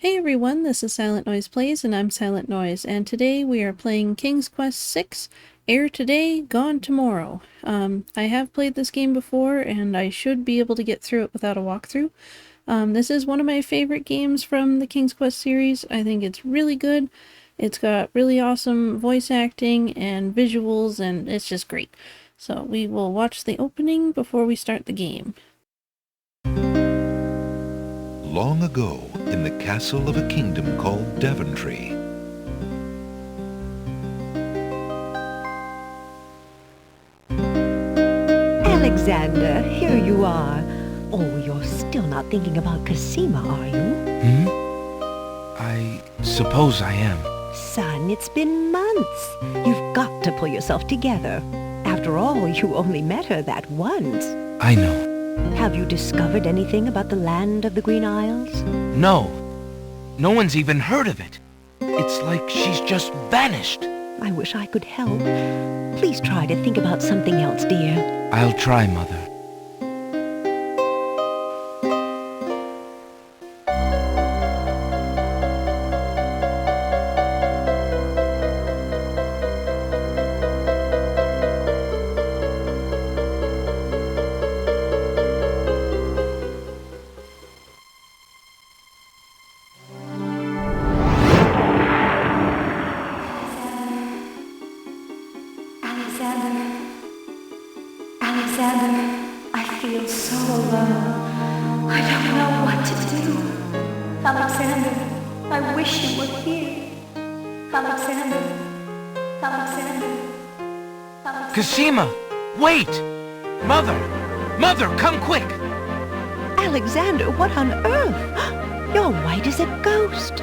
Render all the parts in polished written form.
Hey everyone, this is SilentNoisePlays and I'm Silent Noise, and today we are playing King's Quest VI, Heir today, gone tomorrow. I have played this game before and I should be able to get through it without a walkthrough. This is one of my favorite games from the King's Quest series. I think it's really good. It's got really awesome voice acting and visuals and it's just great. So we will watch the opening before we start the game. Long ago, in the castle of a kingdom called Daventry. Alexander, here you are. Oh, you're still not thinking about Cosima, are you? I suppose I am. Son, it's been months. You've got to pull yourself together. After all, you only met her that once. I know. Have you discovered anything about the land of the Green Isles? No. No one's even heard of it. It's like she's just vanished. I wish I could help. Please try to think about something else, dear. I'll try, Mother. Alexander, I feel so alone. I don't know what to do. Alexander, I wish you were here. Alexander. Cosima! Wait! Mother! Mother, come quick! Alexander, what on earth? You're white as a ghost.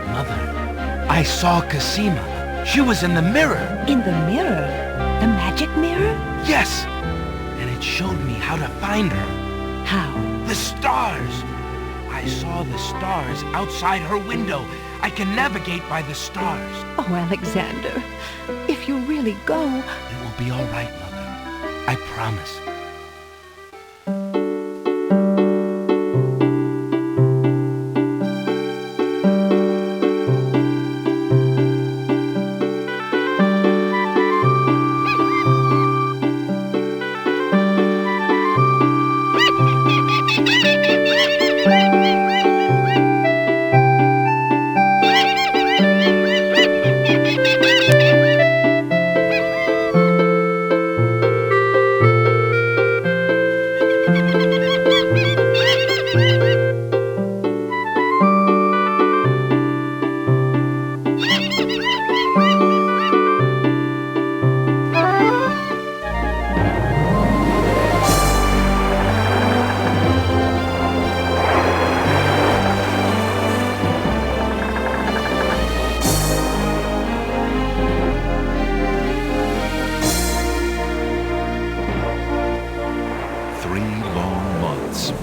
Mother, I saw Cosima. She was in the mirror. In the mirror? The magic mirror? Yes! And it showed me how to find her. How? The stars! I saw the stars outside her window. I can navigate by the stars. Oh, Alexander, if you really go... It will be all right, Mother. I promise.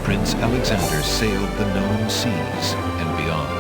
Prince Alexander sailed the known seas and beyond.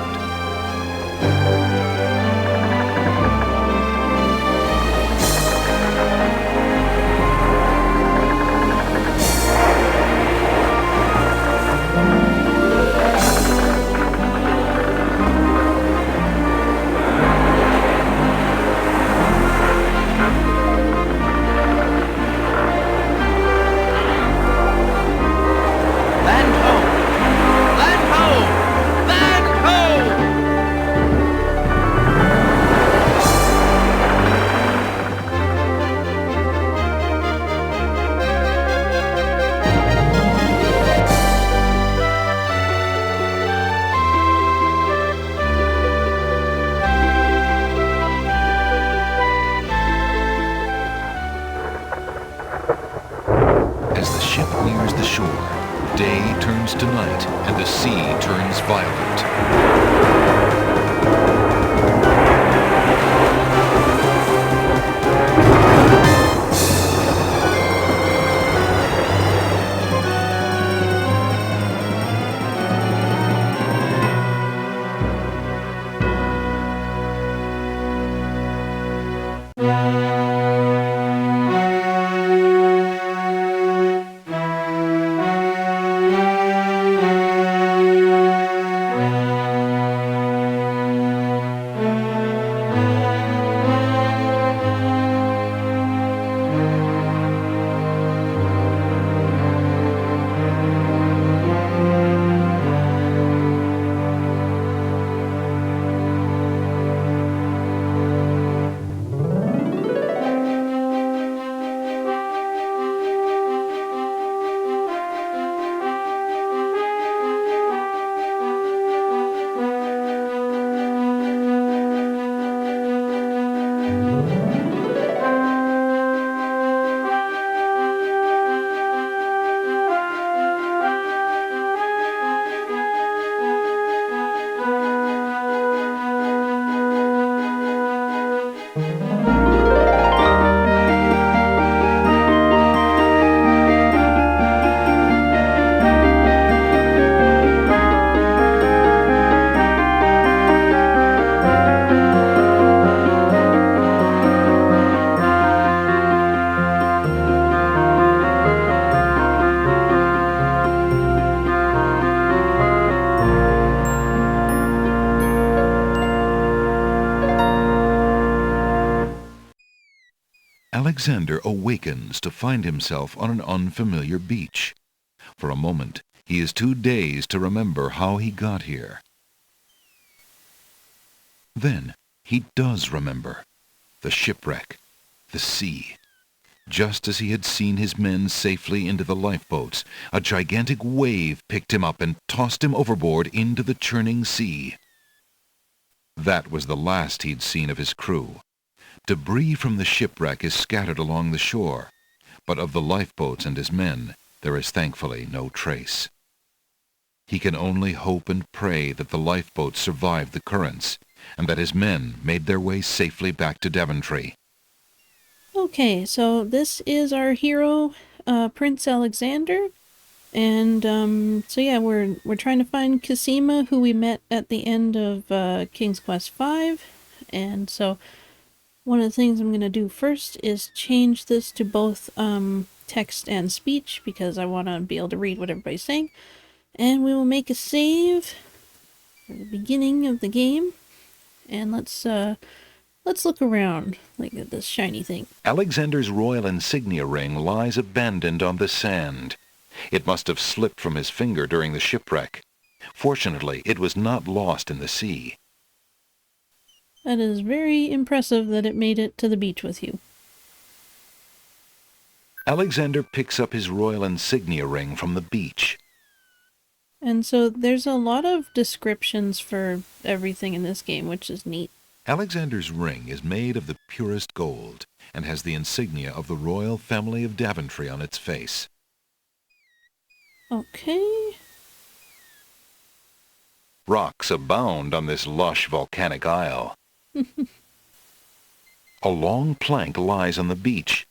As the ship nears the shore, day turns to night and the sea turns violent. Alexander awakens to find himself on an unfamiliar beach. For a moment, he is too dazed to remember how he got here. Then he does remember. The shipwreck, the sea. Just as he had seen his men safely into the lifeboats, a gigantic wave picked him up and tossed him overboard into the churning sea. That was the last he'd seen of his crew. Debris from the shipwreck is scattered along the shore, but of the lifeboats and his men, there is thankfully no trace. He can only hope and pray that the lifeboats survived the currents, and that his men made their way safely back to Daventry. Okay, so this is our hero, Prince Alexander, and so yeah, we're trying to find Cosima, who we met at the end of King's Quest V, and so one of the things I'm going to do first is change this to both text and speech, because I want to be able to read what everybody's saying, and we will make a save for the beginning of the game, and let's look around, like at this shiny thing. Alexander's royal insignia ring lies abandoned on the sand. It must have slipped from his finger during the shipwreck. Fortunately, it was not lost in the sea. That is very impressive that it made it to the beach with you. Alexander picks up his royal insignia ring from the beach. And so there's a lot of descriptions for everything in this game, which is neat. Alexander's ring is made of the purest gold and has the insignia of the royal family of Daventry on its face. Okay. Rocks abound on this lush volcanic isle. A long plank lies on the beach.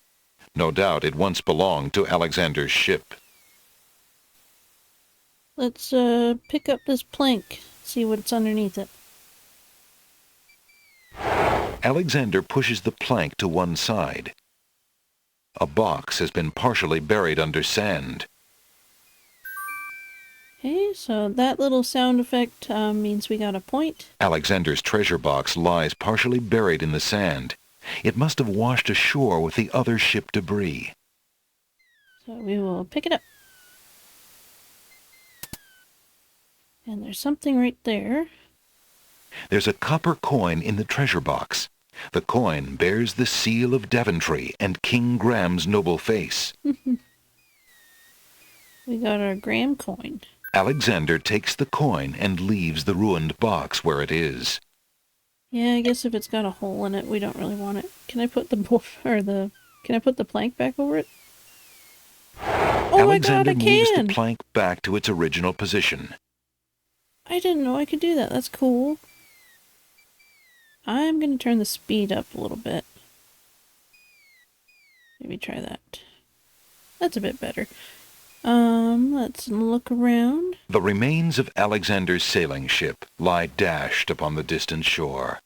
No doubt it once belonged to Alexander's ship. Let's pick up this plank, see what's underneath it. Alexander pushes the plank to one side. A box has been partially buried under sand. Okay, so that little sound effect means we got a point. Alexander's treasure box lies partially buried in the sand. It must have washed ashore with the other ship debris. So we will pick it up. And there's something right there. There's a copper coin in the treasure box. The coin bears the seal of Daventry and King Graham's noble face. We got our Graham coin. Alexander takes the coin and leaves the ruined box where it is. Yeah, I guess if it's got a hole in it, we don't really want it. Can I put the plank back over it? Oh Alexander my god, I moves can! the plank back to its original position. I didn't know I could do that. That's cool. I'm going to turn the speed up a little bit. Maybe try that. That's a bit better. Let's look around. The remains of Alexander's sailing ship lie dashed upon the distant shore.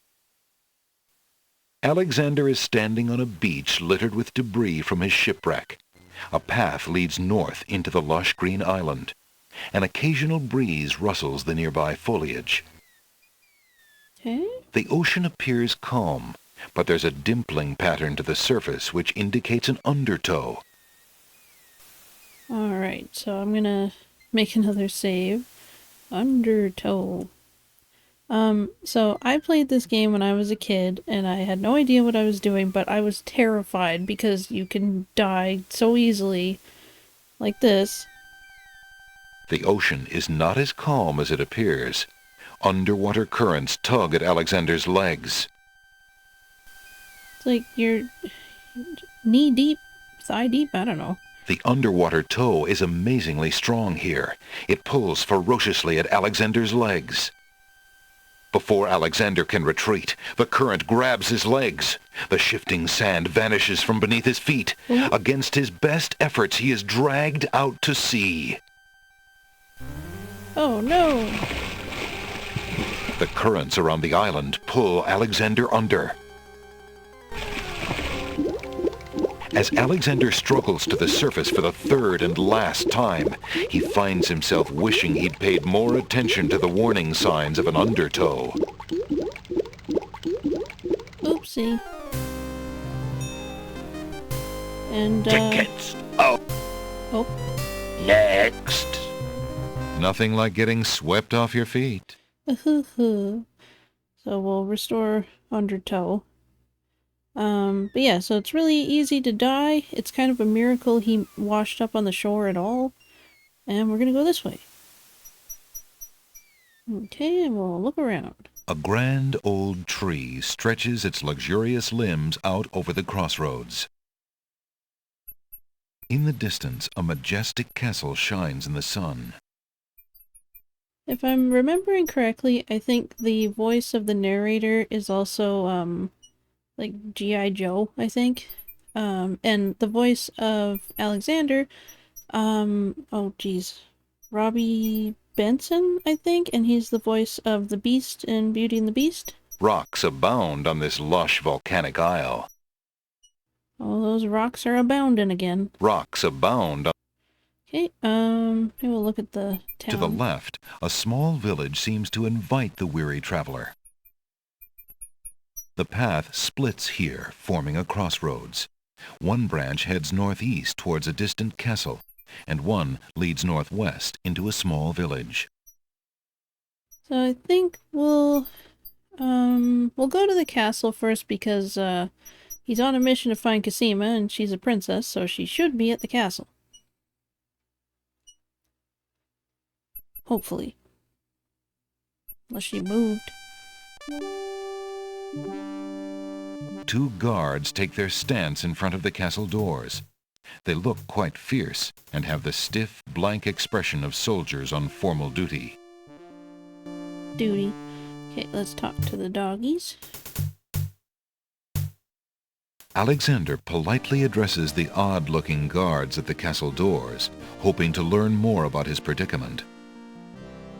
Alexander is standing on a beach littered with debris from his shipwreck. A path leads north into the lush green island. An occasional breeze rustles the nearby foliage. Okay. The ocean appears calm, but there's a dimpling pattern to the surface which indicates an undertow. Alright, so I'm gonna make another save. Undertow. So I played this game when I was a kid, and I had no idea what I was doing, but I was terrified because you can die so easily, like this. The ocean is not as calm as it appears. Underwater currents tug at Alexander's legs. It's like you're knee deep, thigh deep, I don't know. The underwater tow is amazingly strong here. It pulls ferociously at Alexander's legs. Before Alexander can retreat, the current grabs his legs. The shifting sand vanishes from beneath his feet. Against his best efforts, he is dragged out to sea. Oh no! The currents around the island pull Alexander under. As Alexander struggles to the surface for the third and last time, he finds himself wishing he'd paid more attention to the warning signs of an undertow. Oopsie. And, Tickets. Oh, oh, next. Nothing like getting swept off your feet. so we'll restore Undertow. But yeah, so it's really easy to die. It's kind of a miracle he washed up on the shore at all. And we're gonna go this way. Okay, and we'll look around. A grand old tree stretches its luxurious limbs out over the crossroads. In the distance, a majestic castle shines in the sun. If I'm remembering correctly, I think the voice of the narrator is also, like G.I. Joe, I think. And the voice of Alexander, oh geez, Robbie Benson, I think, and he's the voice of the Beast in Beauty and the Beast. Rocks abound on this lush volcanic isle. All those rocks are abounding again. Rocks abound. Okay, maybe we'll look at the town. To the left, a small village seems to invite the weary traveler. The path splits here, forming a crossroads. One branch heads northeast towards a distant castle, and one leads northwest into a small village. So I think we'll go to the castle first because, he's on a mission to find Cosima, and she's a princess, so she should be at the castle. Hopefully. Unless she moved. Two guards take their stance in front of the castle doors. They look quite fierce and have the stiff, blank expression of soldiers on formal duty. Duty. Okay, let's talk to the doggies. Alexander politely addresses the odd-looking guards at the castle doors, hoping to learn more about his predicament.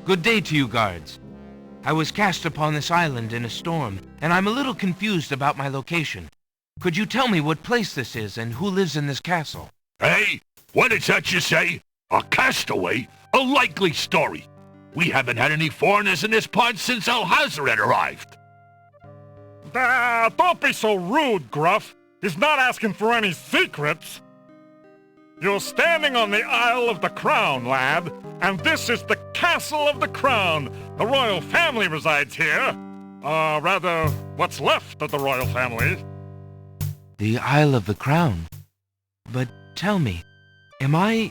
Good day to you, guards. I was cast upon this island in a storm, and I'm a little confused about my location. Could you tell me what place this is and who lives in this castle? Hey, what is that you say? A castaway? A likely story. We haven't had any foreigners in this part since Alhazred arrived. Don't be so rude, Gruff. He's not asking for any secrets. You're standing on the Isle of the Crown, lad, and this is the Castle of the Crown. The royal family resides here. Rather, what's left of the royal family. The Isle of the Crown. But tell me, am I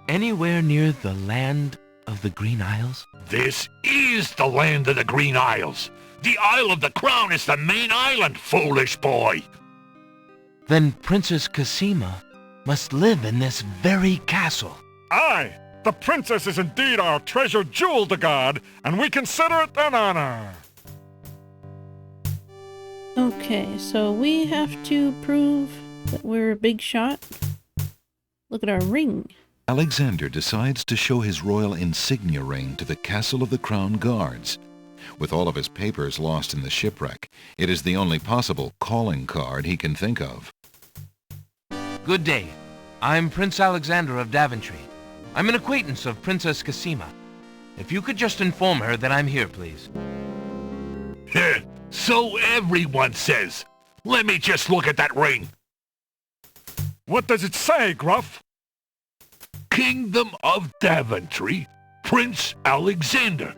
anywhere near the land of the Green Isles? This is the land of the Green Isles. The Isle of the Crown is the main island, foolish boy. Then Princess Cosima must live in this very castle. Aye, the princess is indeed our treasured jewel to guard, and we consider it an honor. Okay, so we have to prove that we're a big shot. Look at our ring. Alexander decides to show his royal insignia ring to the Castle of the Crown guards. With all of his papers lost in the shipwreck, it is the only possible calling card he can think of. Good day. I'm Prince Alexander of Daventry. I'm an acquaintance of Princess Cosima. If you could just inform her that I'm here, please. So everyone says. Let me just look at that ring. What does it say, Gruff? Kingdom of Daventry, Prince Alexander.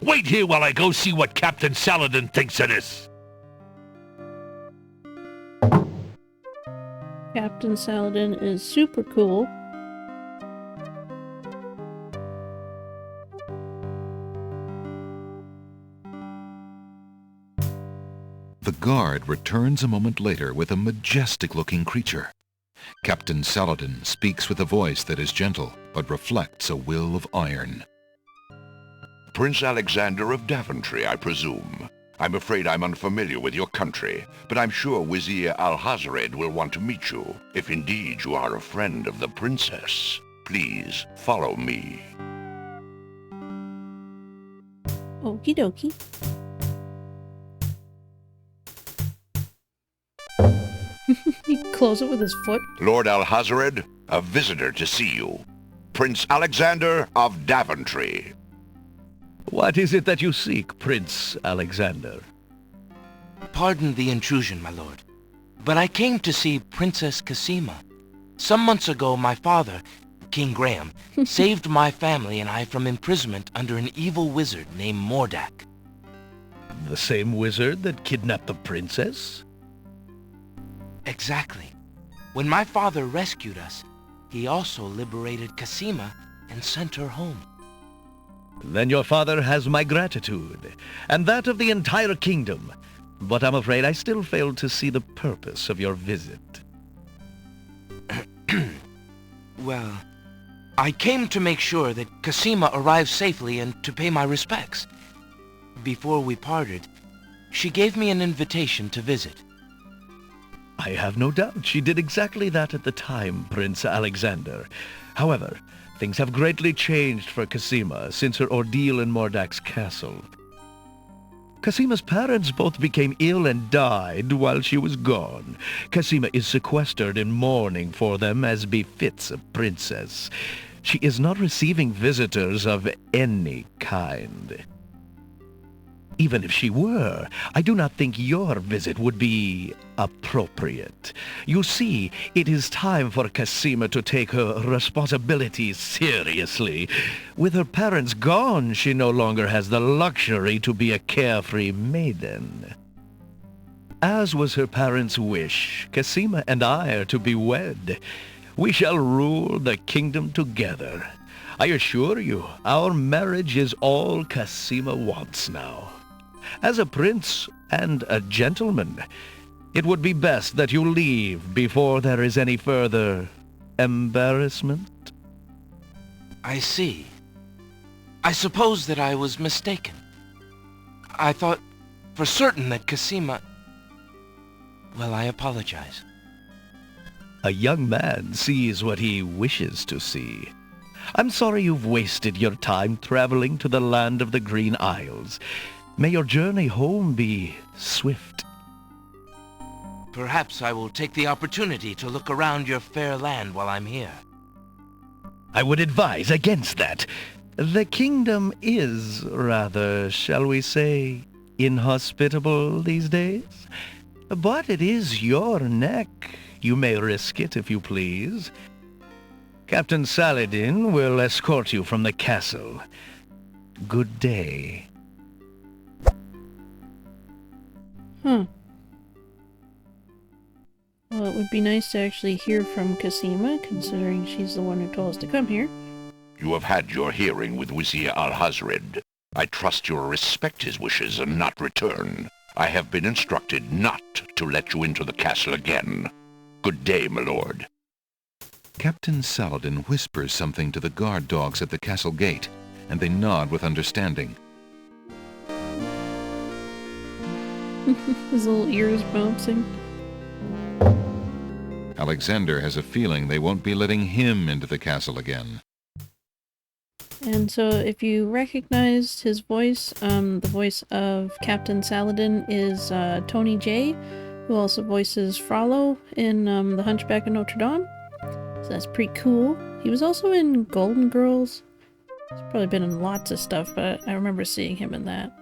Wait here while I go see what Captain Saladin thinks of this. Captain Saladin is super cool. The guard returns a moment later with a majestic-looking creature. Captain Saladin speaks with a voice that is gentle, but reflects a will of iron. Prince Alexander of Daventry, I presume. I'm afraid I'm unfamiliar with your country, but I'm sure Wazir Alhazred will want to meet you, if indeed you are a friend of the princess. Please follow me. Okie dokie. He close it with his foot. Lord Alhazred, a visitor to see you. Prince Alexander of Daventry. What is it that you seek, Prince Alexander? Pardon the intrusion, my lord. but I came to see Princess Cassima. Some months ago, my father, King Graham, saved my family and I from imprisonment under an evil wizard named Mordak. The same wizard that kidnapped the princess? Exactly. When my father rescued us, he also liberated Cassima and sent her home. Then your father has my gratitude, and that of the entire kingdom. But I'm afraid I still fail to see the purpose of your visit. Well, I came to make sure that Cassima arrived safely and to pay my respects. Before we parted, she gave me an invitation to visit. I have no doubt she did exactly that at the time, Prince Alexander. However, things have greatly changed for Cassima since her ordeal in Mordak's castle. Cassima's parents both became ill and died while she was gone. Cassima is sequestered in mourning for them as befits a princess. She is not receiving visitors of any kind. Even if she were, I do not think your visit would be appropriate. You see, it is time for Cassima to take her responsibilities seriously. With her parents gone, she no longer has the luxury to be a carefree maiden. As was her parents' wish, Cassima and I are to be wed. We shall rule the kingdom together. I assure you, our marriage is all Cassima wants now. As a prince and a gentleman, it would be best that you leave before there is any further embarrassment. I see. I suppose that I was mistaken. I thought for certain that Cassima... Well, I apologize. A young man sees what he wishes to see. I'm sorry you've wasted your time traveling to the land of the Green Isles. May your journey home be swift. Perhaps I will take the opportunity to look around your fair land while I'm here. I would advise against that. The kingdom is rather, shall we say, inhospitable these days. But it is your neck. You may risk it if you please. Captain Saladin will escort you from the castle. Good day. Huh. Well, it would be nice to actually hear from Cassima, considering she's the one who told us to come here. You have had your hearing with Vizier Al-Hazred. I trust you will respect his wishes and not return. I have been instructed not to let you into the castle again. Good day, my lord. Captain Saladin whispers something to the guard dogs at the castle gate, and they nod with understanding. His little ears bouncing. Alexander has a feeling they won't be letting him into the castle again. And so if you recognized his voice, the voice of Captain Saladin is Tony J, who also voices Frollo in The Hunchback of Notre Dame. So that's pretty cool. He was also in Golden Girls. He's probably been in lots of stuff, but I remember seeing him in that.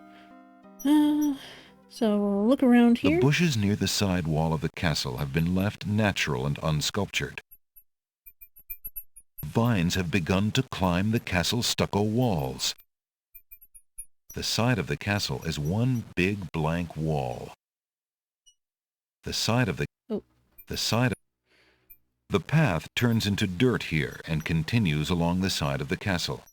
So we'll look around here. The bushes near the side wall of the castle have been left natural and unsculptured. Vines have begun to climb the castle's stucco walls. The side of the castle is one big blank wall. The path turns into dirt here and continues along the side of the castle.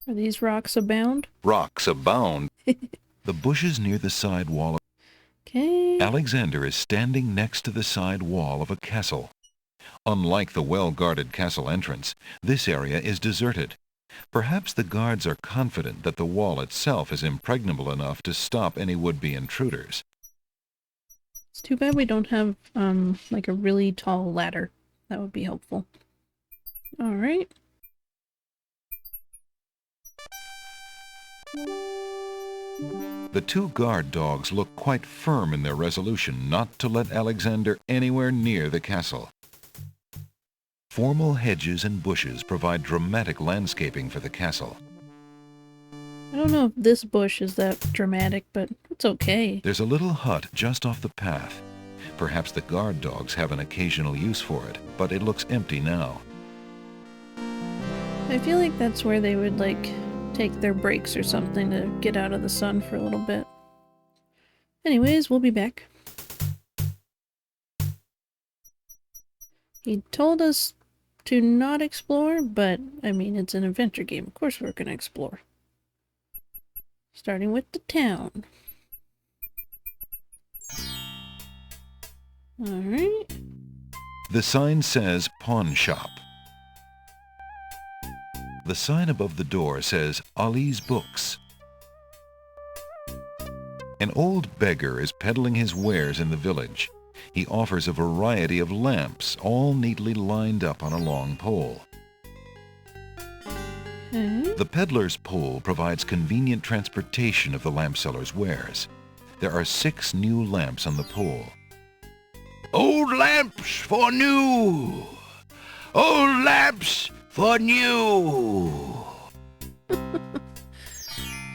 Are these rocks abound? Rocks abound. The bushes near the side wall. Okay. Alexander is standing next to the side wall of a castle. Unlike the well-guarded castle entrance, this area is deserted. Perhaps the guards are confident that the wall itself is impregnable enough to stop any would-be intruders. It's too bad we don't have, like a really tall ladder. That would be helpful. Alright. The two guard dogs look quite firm in their resolution not to let Alexander anywhere near the castle. Formal hedges and bushes provide dramatic landscaping for the castle. I don't know if this bush is that dramatic, but it's okay. There's a little hut just off the path. Perhaps the guard dogs have an occasional use for it, but it looks empty now. I feel like that's where they would, like, take their breaks or something to get out of the sun for a little bit. Anyways, we'll be back. He told us to not explore, but, I mean, it's an adventure game. Of course we're gonna explore. Starting with the town. Alright. The sign says pawn shop. The sign above the door says Ali's Books. An old beggar is peddling his wares in the village. He offers a variety of lamps, all neatly lined up on a long pole. The peddler's pole provides convenient transportation of the lamp seller's wares. There are 6 new lamps on the pole. Old lamps for new! Old lamps for new!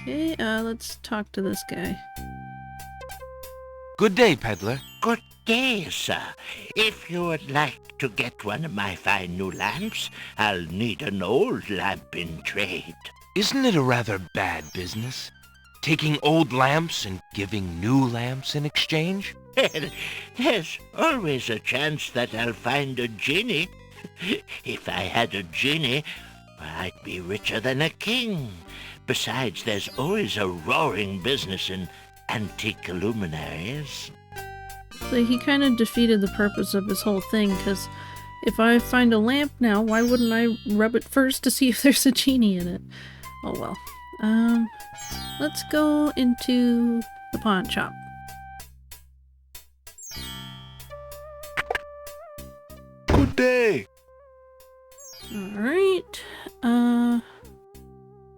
Okay, let's talk to this guy. Good day, peddler. Good day, sir. If you would like to get one of my fine new lamps, I'll need an old lamp in trade. Isn't it a rather bad business? Taking old lamps and giving new lamps in exchange? There's always a chance that I'll find a genie. If I had a genie, I'd be richer than a king. Besides, there's always a roaring business in antique luminaries. So he kind of defeated the purpose of his whole thing, because if I find a lamp now, why wouldn't I rub it first to see if there's a genie in it? Oh well. Let's go into the pawn shop. Good day! Alright,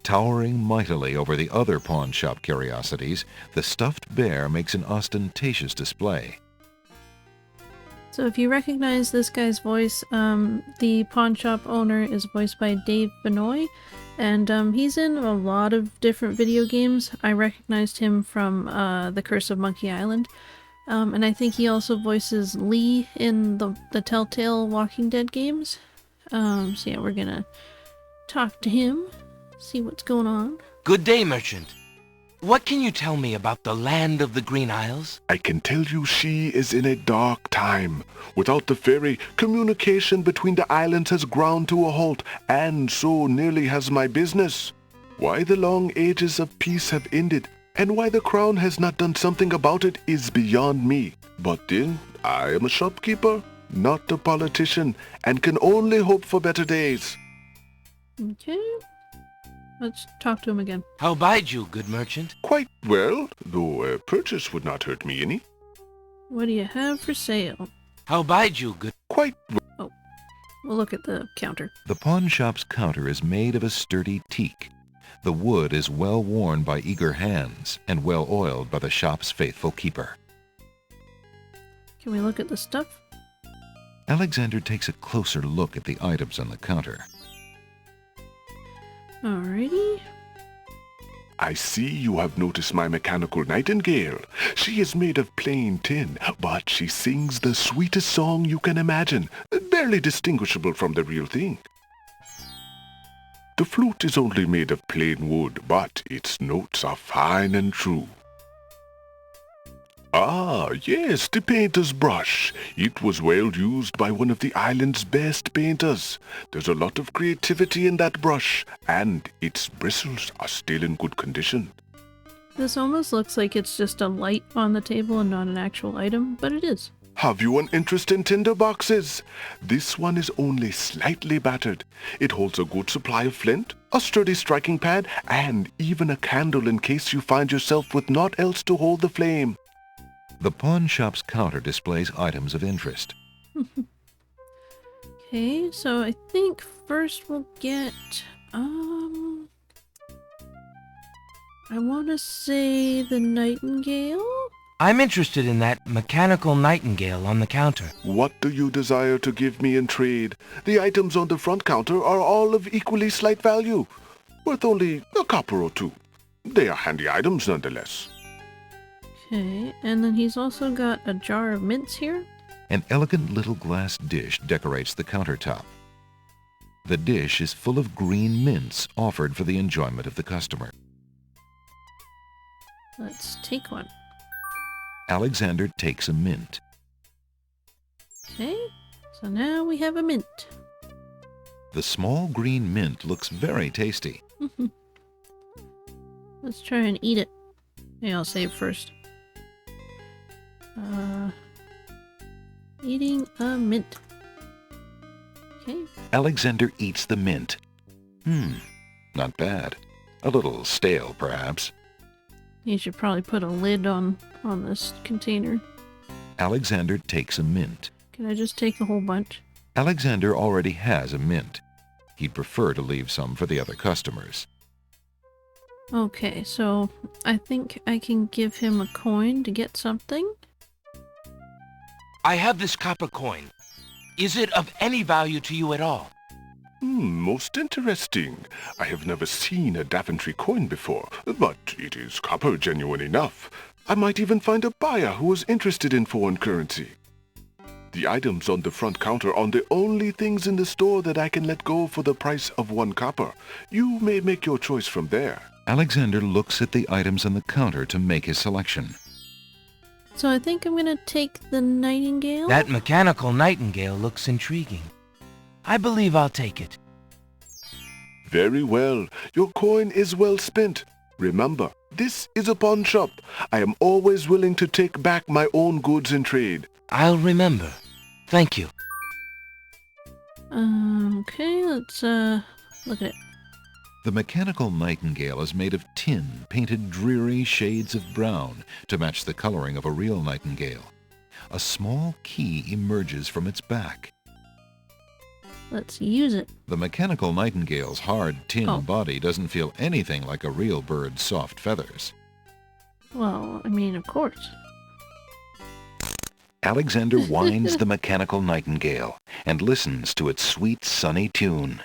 Towering mightily over the other pawn shop curiosities, the stuffed bear makes an ostentatious display. so if you recognize this guy's voice, the pawn shop owner is voiced by Dave Benoit, and he's in a lot of different video games. I recognized him from The Curse of Monkey Island, and I think he also voices Lee in the Telltale Walking Dead games. So yeah, we're gonna talk to him, see what's going on. Good day, merchant. What can you tell me about the land of the Green Isles? I can tell you she is in a dark time. Without the ferry, communication between the islands has ground to a halt, and so nearly has my business. Why the long ages of peace have ended, and why the crown has not done something about it is beyond me. But then, I am a shopkeeper, not a politician, and can only hope for better days. Okay. Let's talk to him again. How bide you, good merchant? Quite well, though a purchase would not hurt me any. What do you have for sale? How bide you, good... Quite well. Oh, we'll look at the counter. The pawn shop's counter is made of a sturdy teak. The wood is well worn by eager hands and well oiled by the shop's faithful keeper. Can we look at the stuff? Alexander takes a closer look at the items on the counter. Alrighty. I see you have noticed my mechanical nightingale. She is made of plain tin, but she sings the sweetest song you can imagine, barely distinguishable from the real thing. The flute is only made of plain wood, but its notes are fine and true. Ah, yes, the painter's brush. It was well used by one of the island's best painters. There's a lot of creativity in that brush, and its bristles are still in good condition. This almost looks like it's just a light on the table and not an actual item, but it is. Have you an interest in tinder boxes? This one is only slightly battered. It holds a good supply of flint, a sturdy striking pad, and even a candle in case you find yourself with naught else to hold the flame. The pawn shop's counter displays items of interest. Okay, so I think first we'll get, I want to say the nightingale? I'm interested in that mechanical nightingale on the counter. What do you desire to give me in trade? The items on the front counter are all of equally slight value, worth only a copper or two. They are handy items nonetheless. Okay, and then he's also got a jar of mints here. An elegant little glass dish decorates the countertop. The dish is full of green mints offered for the enjoyment of the customer. Let's take one. Alexander takes a mint. Okay, so now we have a mint. The small green mint looks very tasty. Let's try and eat it. Maybe I'll save first. Eating a mint. Okay. Alexander eats the mint. Not bad. A little stale, perhaps. You should probably put a lid on this container. Alexander takes a mint. Can I just take a whole bunch? Alexander already has a mint. He'd prefer to leave some for the other customers. Okay, so I think I can give him a coin to get something. I have this copper coin. Is it of any value to you at all? Most interesting. I have never seen a Daventry coin before, but it is copper genuine enough. I might even find a buyer who is interested in foreign currency. The items on the front counter are the only things in the store that I can let go for the price of 1 copper. You may make your choice from there. Alexander looks at the items on the counter to make his selection. So I think I'm gonna take the nightingale. That mechanical nightingale looks intriguing. I believe I'll take it. Very well. Your coin is well spent. Remember, this is a pawn shop. I am always willing to take back my own goods in trade. I'll remember. Thank you. Okay, let's look at it. The mechanical nightingale is made of tin, painted dreary shades of brown to match the coloring of a real nightingale. A small key emerges from its back. Let's use it. The mechanical nightingale's hard tin body doesn't feel anything like a real bird's soft feathers. Well, I mean, of course. Alexander winds the mechanical nightingale and listens to its sweet, sunny tune.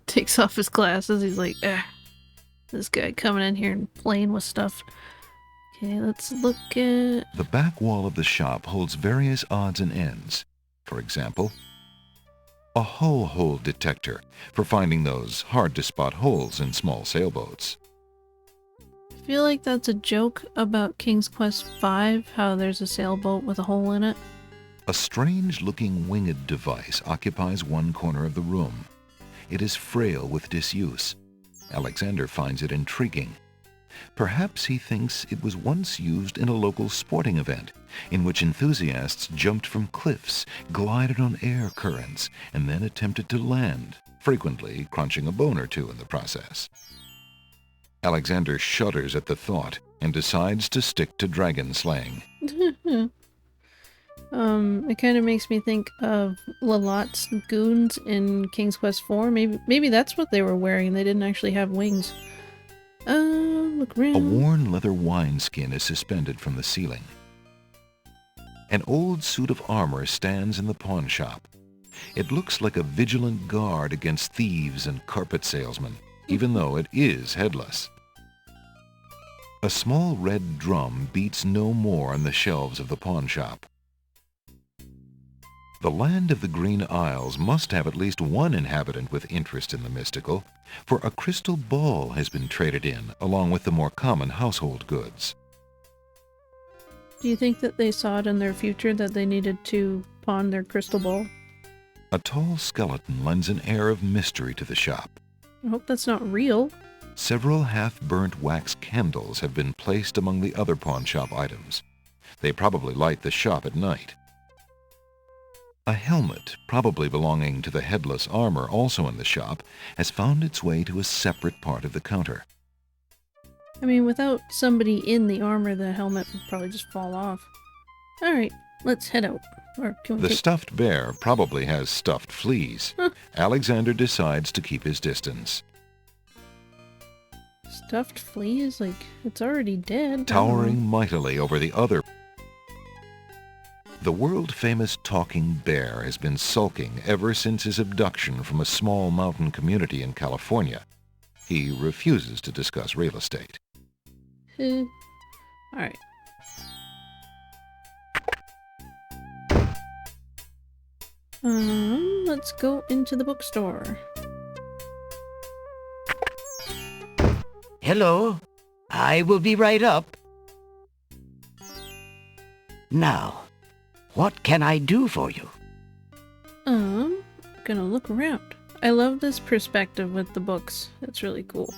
Takes off his glasses. He's like, this guy coming in here and playing with stuff. Okay, let's look at... The back wall of the shop holds various odds and ends. For example, a hull hole detector for finding those hard-to-spot holes in small sailboats. I feel like that's a joke about King's Quest V, how there's a sailboat with a hole in it. A strange-looking winged device occupies one corner of the room. It is frail with disuse. Alexander finds it intriguing. Perhaps he thinks it was once used in a local sporting event, in which enthusiasts jumped from cliffs, glided on air currents, and then attempted to land, frequently crunching a bone or two in the process. Alexander shudders at the thought and decides to stick to dragon slaying. It kind of makes me think of Lalotte's goons in King's Quest IV. Maybe that's what they were wearing. They didn't actually have wings. Look around. A worn leather wineskin is suspended from the ceiling. An old suit of armor stands in the pawn shop. It looks like a vigilant guard against thieves and carpet salesmen, even though it is headless. A small red drum beats no more on the shelves of the pawn shop. The land of the Green Isles must have at least one inhabitant with interest in the mystical, for a crystal ball has been traded in along with the more common household goods. Do you think that they saw it in their future that they needed to pawn their crystal ball? A tall skeleton lends an air of mystery to the shop. I hope that's not real. Several half-burnt wax candles have been placed among the other pawn shop items. They probably light the shop at night. A helmet, probably belonging to the headless armor also in the shop, has found its way to a separate part of the counter. I mean, without somebody in the armor, the helmet would probably just fall off. Alright, let's head out. Or can we The stuffed bear probably has stuffed fleas. Alexander decides to keep his distance. Stuffed fleas? Like, it's already dead. Towering mightily over the other The world-famous talking bear has been sulking ever since his abduction from a small mountain community in California. He refuses to discuss real estate. Alright. Let's go into the bookstore. Hello. I will be right up. Now, what can I do for you? Gonna look around. I love this perspective with the books. It's really cool.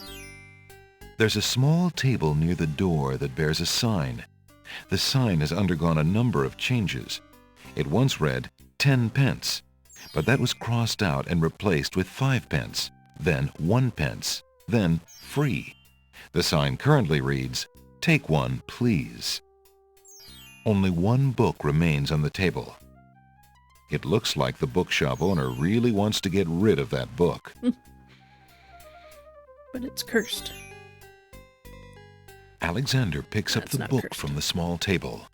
There's a small table near the door that bears a sign. The sign has undergone a number of changes. It once read 10 pence, but that was crossed out and replaced with 5 pence, then 1 pence, then free. The sign currently reads, "Take one, please." Only one book remains on the table. It looks like the bookshop owner really wants to get rid of that book. But it's cursed. Alexander picks up That's the not book cursed. from the small table.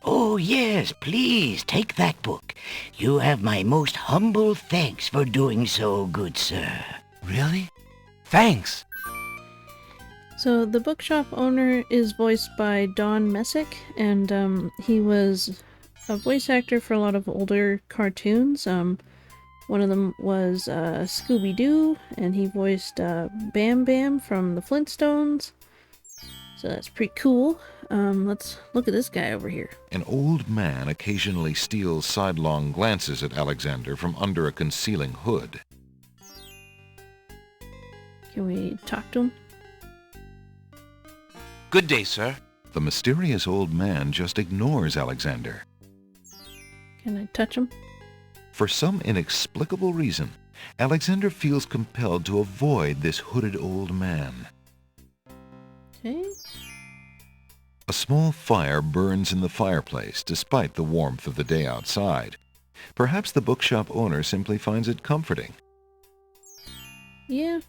Oh, yes, please, take that book. You have my most humble thanks for doing so, good sir. Really? Thanks. So the bookshop owner is voiced by Don Messick, and he was a voice actor for a lot of older cartoons. One of them was Scooby-Doo, and he voiced Bam Bam from the Flintstones. So that's pretty cool. Let's look at this guy over here. An old man occasionally steals sidelong glances at Alexander from under a concealing hood. Can we talk to him? Good day, sir. The mysterious old man just ignores Alexander. Can I touch him? For some inexplicable reason, Alexander feels compelled to avoid this hooded old man. Okay. A small fire burns in the fireplace despite the warmth of the day outside. Perhaps the bookshop owner simply finds it comforting. Yeah.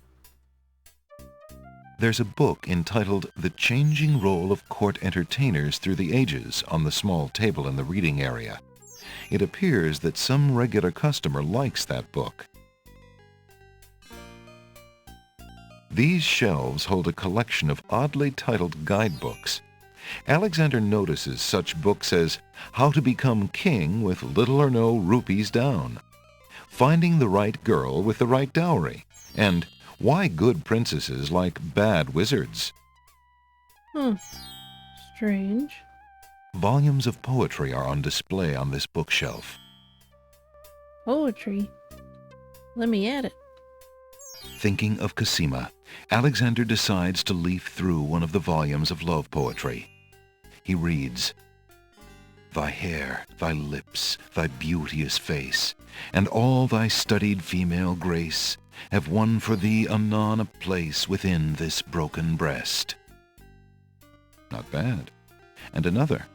There's a book entitled The Changing Role of Court Entertainers Through the Ages on the small table in the reading area. It appears that some regular customer likes that book. These shelves hold a collection of oddly titled guidebooks. Alexander notices such books as How to Become King with Little or No Rupees Down, Finding the Right Girl with the Right Dowry, and Why Good Princesses Like Bad Wizards. Strange. Volumes of poetry are on display on this bookshelf. Poetry. Let me at it. Thinking of Cosima, Alexander decides to leaf through one of the volumes of love poetry. He reads, Thy hair, thy lips, thy beauteous face, and all thy studied female grace have won for thee anon a place within this broken breast. Not bad. And another.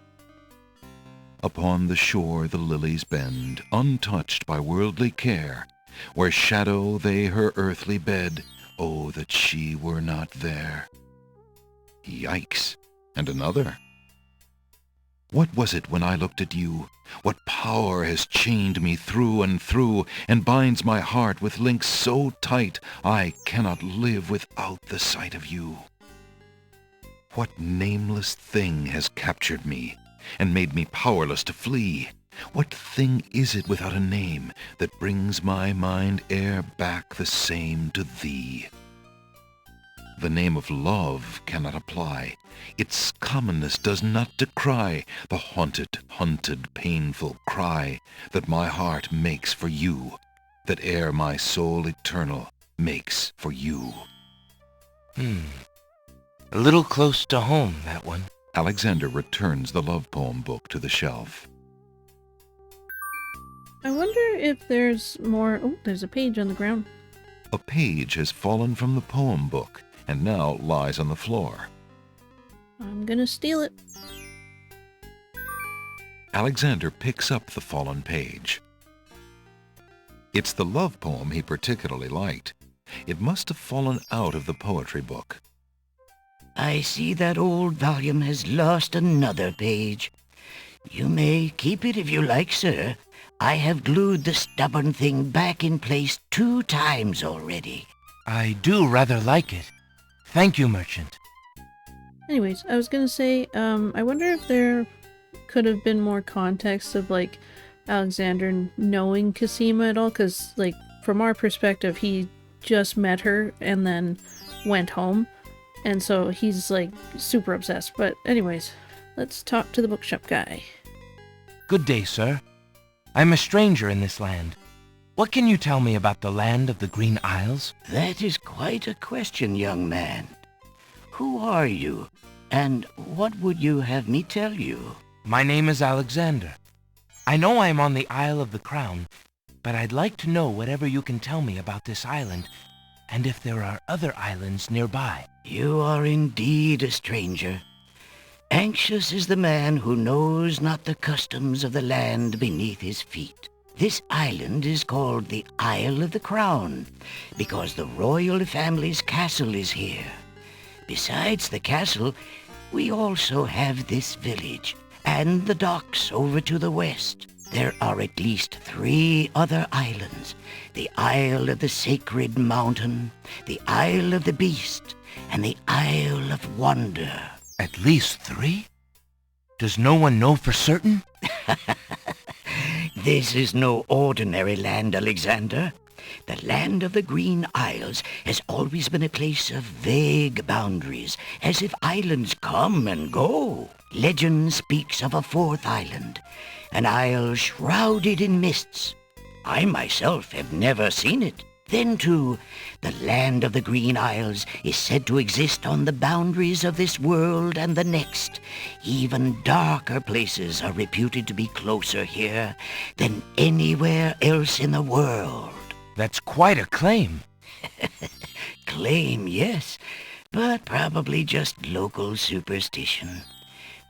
Upon the shore the lilies bend, untouched by worldly care, where shadow they her earthly bed, oh, that she were not there. Yikes. And another. What was it when I looked at you? What power has chained me through and through, and binds my heart with links so tight I cannot live without the sight of you? What nameless thing has captured me, and made me powerless to flee? What thing is it without a name that brings my mind e'er back the same to thee? The name of love cannot apply. Its commonness does not decry the haunted, hunted, painful cry that my heart makes for you, that e'er my soul eternal makes for you. A little close to home, that one. Alexander returns the love poem book to the shelf. I wonder if there's more... Oh, there's a page on the ground. A page has fallen from the poem book and now lies on the floor. I'm gonna steal it. Alexander picks up the fallen page. It's the love poem he particularly liked. It must have fallen out of the poetry book. I see that old volume has lost another page. You may keep it if you like, sir. I have glued the stubborn thing back in place 2 times already. I do rather like it. Thank you, merchant. Anyways, I was gonna say, I wonder if there could have been more context of, like, Alexander knowing Cosima at all, because, like, from our perspective, he just met her and then went home, and so he's, like, super obsessed. But anyways, let's talk to the bookshop guy. Good day, sir. I'm a stranger in this land. What can you tell me about the land of the Green Isles? That is quite a question, young man. Who are you, and what would you have me tell you? My name is Alexander. I know I am on the Isle of the Crown, but I'd like to know whatever you can tell me about this island, and if there are other islands nearby. You are indeed a stranger. Anxious is the man who knows not the customs of the land beneath his feet. This island is called the Isle of the Crown, because the royal family's castle is here. Besides the castle, we also have this village, and the docks over to the west. There are at least 3 other islands. The Isle of the Sacred Mountain, the Isle of the Beast, and the Isle of Wonder. At least 3? Does no one know for certain? This is no ordinary land, Alexander. The land of the Green Isles has always been a place of vague boundaries, as if islands come and go. Legend speaks of a 4th island, an isle shrouded in mists. I myself have never seen it. Then, too, the land of the Green Isles is said to exist on the boundaries of this world and the next. Even darker places are reputed to be closer here than anywhere else in the world. That's quite a claim. Claim, yes, but probably just local superstition.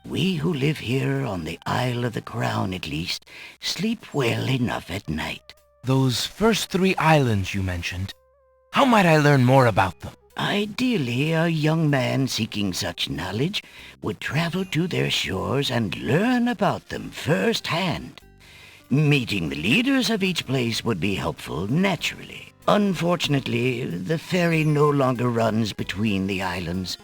We who live here on the Isle of the Crown, at least, sleep well enough at night. Those first 3 islands you mentioned, how might I learn more about them? Ideally, a young man seeking such knowledge would travel to their shores and learn about them firsthand. Meeting the leaders of each place would be helpful, naturally. Unfortunately, the ferry no longer runs between the islands.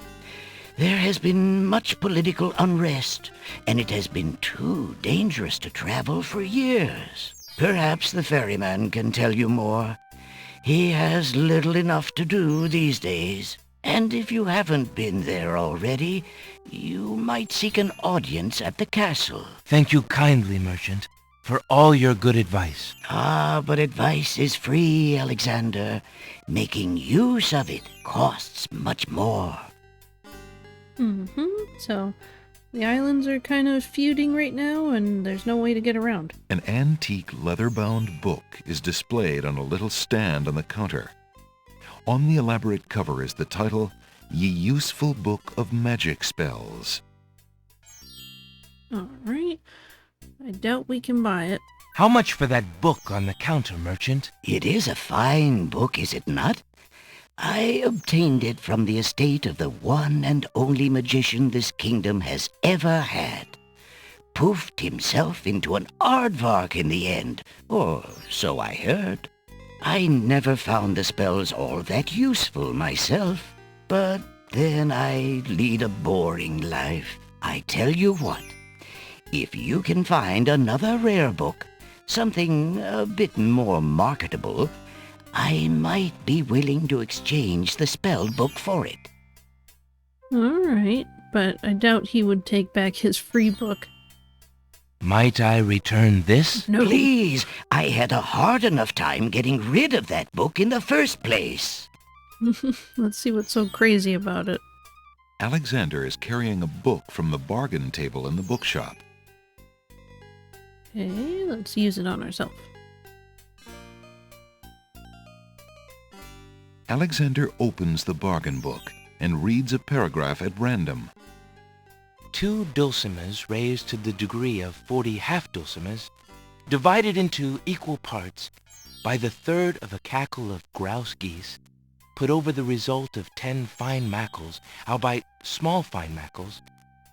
There has been much political unrest, and it has been too dangerous to travel for years. Perhaps the ferryman can tell you more. He has little enough to do these days. And if you haven't been there already, you might seek an audience at the castle. Thank you kindly, merchant, for all your good advice. Ah, but advice is free, Alexander. Making use of it costs much more. So, the islands are kind of feuding right now, and there's no way to get around. An antique leather-bound book is displayed on a little stand on the counter. On the elaborate cover is the title, Ye Useful Book of Magic Spells. Alright. I doubt we can buy it. How much for that book on the counter, merchant? It is a fine book, is it not? I obtained it from the estate of the one and only magician this kingdom has ever had. Poofed himself into an aardvark in the end, or so I heard. I never found the spells all that useful myself, but then I lead a boring life. I tell you what, if you can find another rare book, something a bit more marketable, I might be willing to exchange the spell book for it. Alright, but I doubt he would take back his free book. Might I return this? No. Please, I had a hard enough time getting rid of that book in the first place. Let's see what's so crazy about it. Alexander is carrying a book from the bargain table in the bookshop. Okay, let's use it on ourselves. Alexander opens the bargain book and reads a paragraph at random. 2 dulcimers raised to the degree of 40 half-dulcimers, divided into equal parts by the third of a cackle of grouse geese, put over the result of 10 fine mackles, albeit small fine mackles,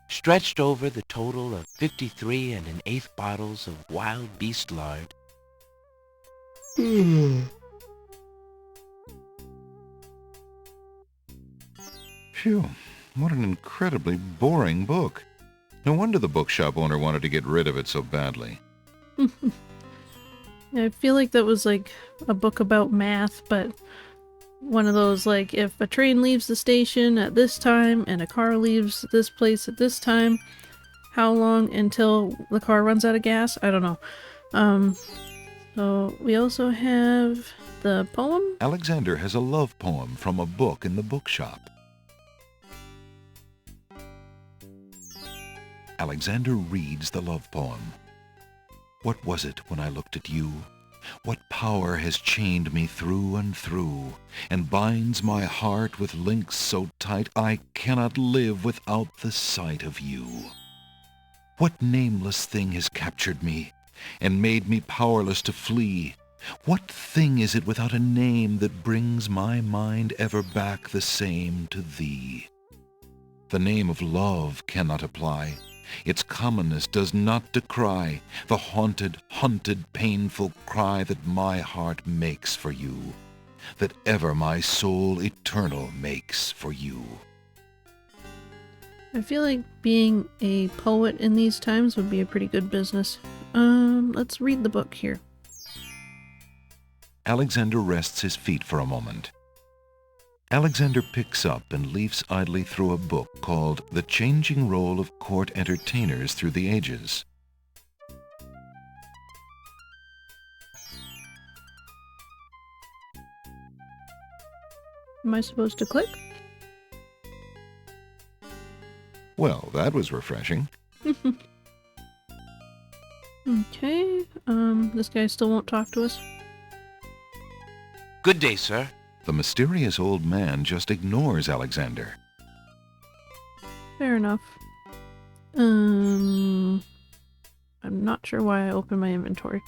stretched over the total of 53 1/8 bottles of wild beast lard. Phew, what an incredibly boring book. No wonder the bookshop owner wanted to get rid of it so badly. I feel like that was like a book about math, but one of those like, if a train leaves the station at this time and a car leaves this place at this time, how long until the car runs out of gas? I don't know. So we also have the poem. Alexander has a love poem from a book in the bookshop. Alexander reads the love poem. What was it when I looked at you? What power has chained me through and through, and binds my heart with links so tight I cannot live without the sight of you? What nameless thing has captured me, and made me powerless to flee? What thing is it without a name that brings my mind ever back the same to thee? The name of love cannot apply. Its commonness does not decry the haunted, hunted, painful cry that my heart makes for you, that ever my soul eternal makes for you. I feel like being a poet in these times would be a pretty good business. Let's read the book here. Alexander rests his feet for a moment. Alexander picks up and leafs idly through a book called The Changing Role of Court Entertainers Through the Ages. Am I supposed to click? Well, that was refreshing. Okay, this guy still won't talk to us. Good day, sir. The mysterious old man just ignores Alexander. Fair enough. I'm not sure why I opened my inventory.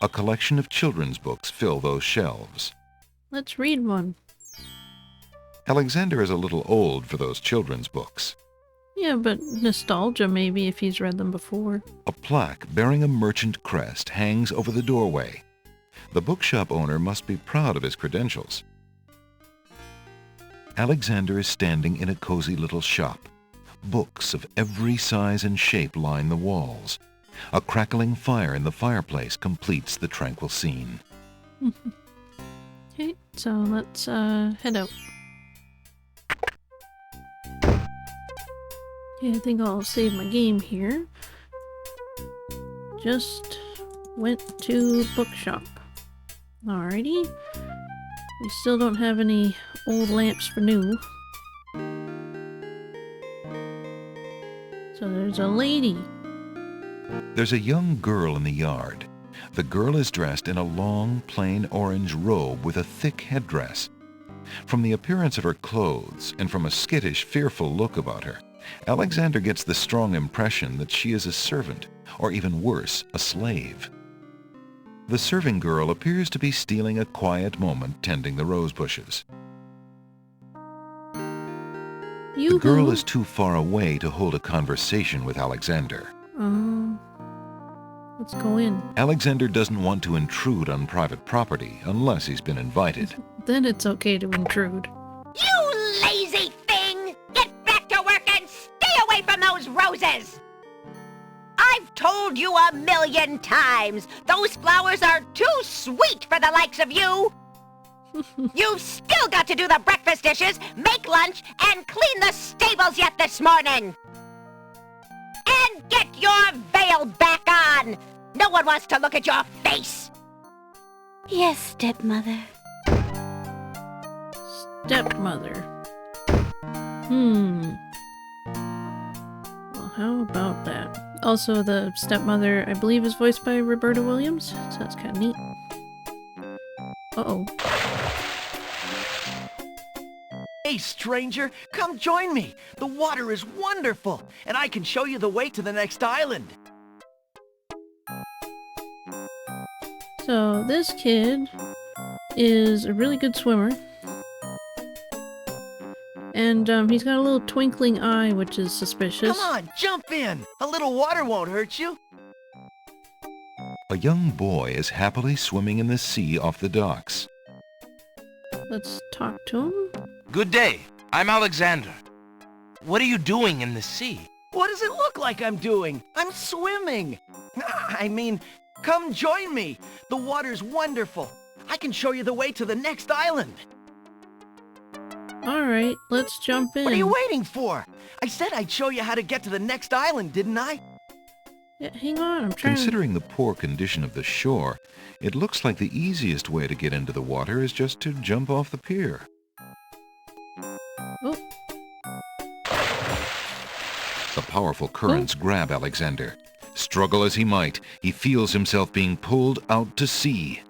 A collection of children's books fill those shelves. Let's read one. Alexander is a little old for those children's books. Yeah, but nostalgia maybe if he's read them before. A plaque bearing a merchant crest hangs over the doorway. The bookshop owner must be proud of his credentials. Alexander is standing in a cozy little shop. Books of every size and shape line the walls. A crackling fire in the fireplace completes the tranquil scene. Okay, so let's head out. Okay, I think I'll save my game here. Just went to bookshop. Alrighty. We still don't have any old lamps for new. So there's a lady. There's a young girl in the yard. The girl is dressed in a long, plain orange robe with a thick headdress. From the appearance of her clothes, and from a skittish, fearful look about her, Alexander gets the strong impression that she is a servant, or even worse, a slave. The serving girl appears to be stealing a quiet moment tending the rose bushes. The girl is too far away to hold a conversation with Alexander. Let's go in. Alexander doesn't want to intrude on private property unless he's been invited. Then it's okay to intrude. You lazy thing! Get back to work and stay away from those roses! I've told you 1,000,000 times, those flowers are too sweet for the likes of you! You've still got to do the breakfast dishes, make lunch, and clean the stables yet this morning! And get your veil back on! No one wants to look at your face! Yes, stepmother. Stepmother. Well, how about that? Also, the stepmother, I believe, is voiced by Roberta Williams, so that's kind of neat. Uh-oh. Hey, stranger, come join me. The water is wonderful, and I can show you the way to the next island. So, this kid is a really good swimmer. And he's got a little twinkling eye, which is suspicious. Come on, jump in. A little water won't hurt you. A young boy is happily swimming in the sea off the docks. Let's talk to him. Good day. I'm Alexander. What are you doing in the sea? What does it look like I'm doing? I'm swimming. I mean, come join me. The water's wonderful. I can show you the way to the next island. Alright, let's jump in. What are you waiting for? I said I'd show you how to get to the next island, didn't I? Yeah, hang on, I'm trying. Considering the poor condition of the shore, it looks like the easiest way to get into the water is just to jump off the pier. Oh. The powerful currents grab Alexander. Struggle as he might, he feels himself being pulled out to sea.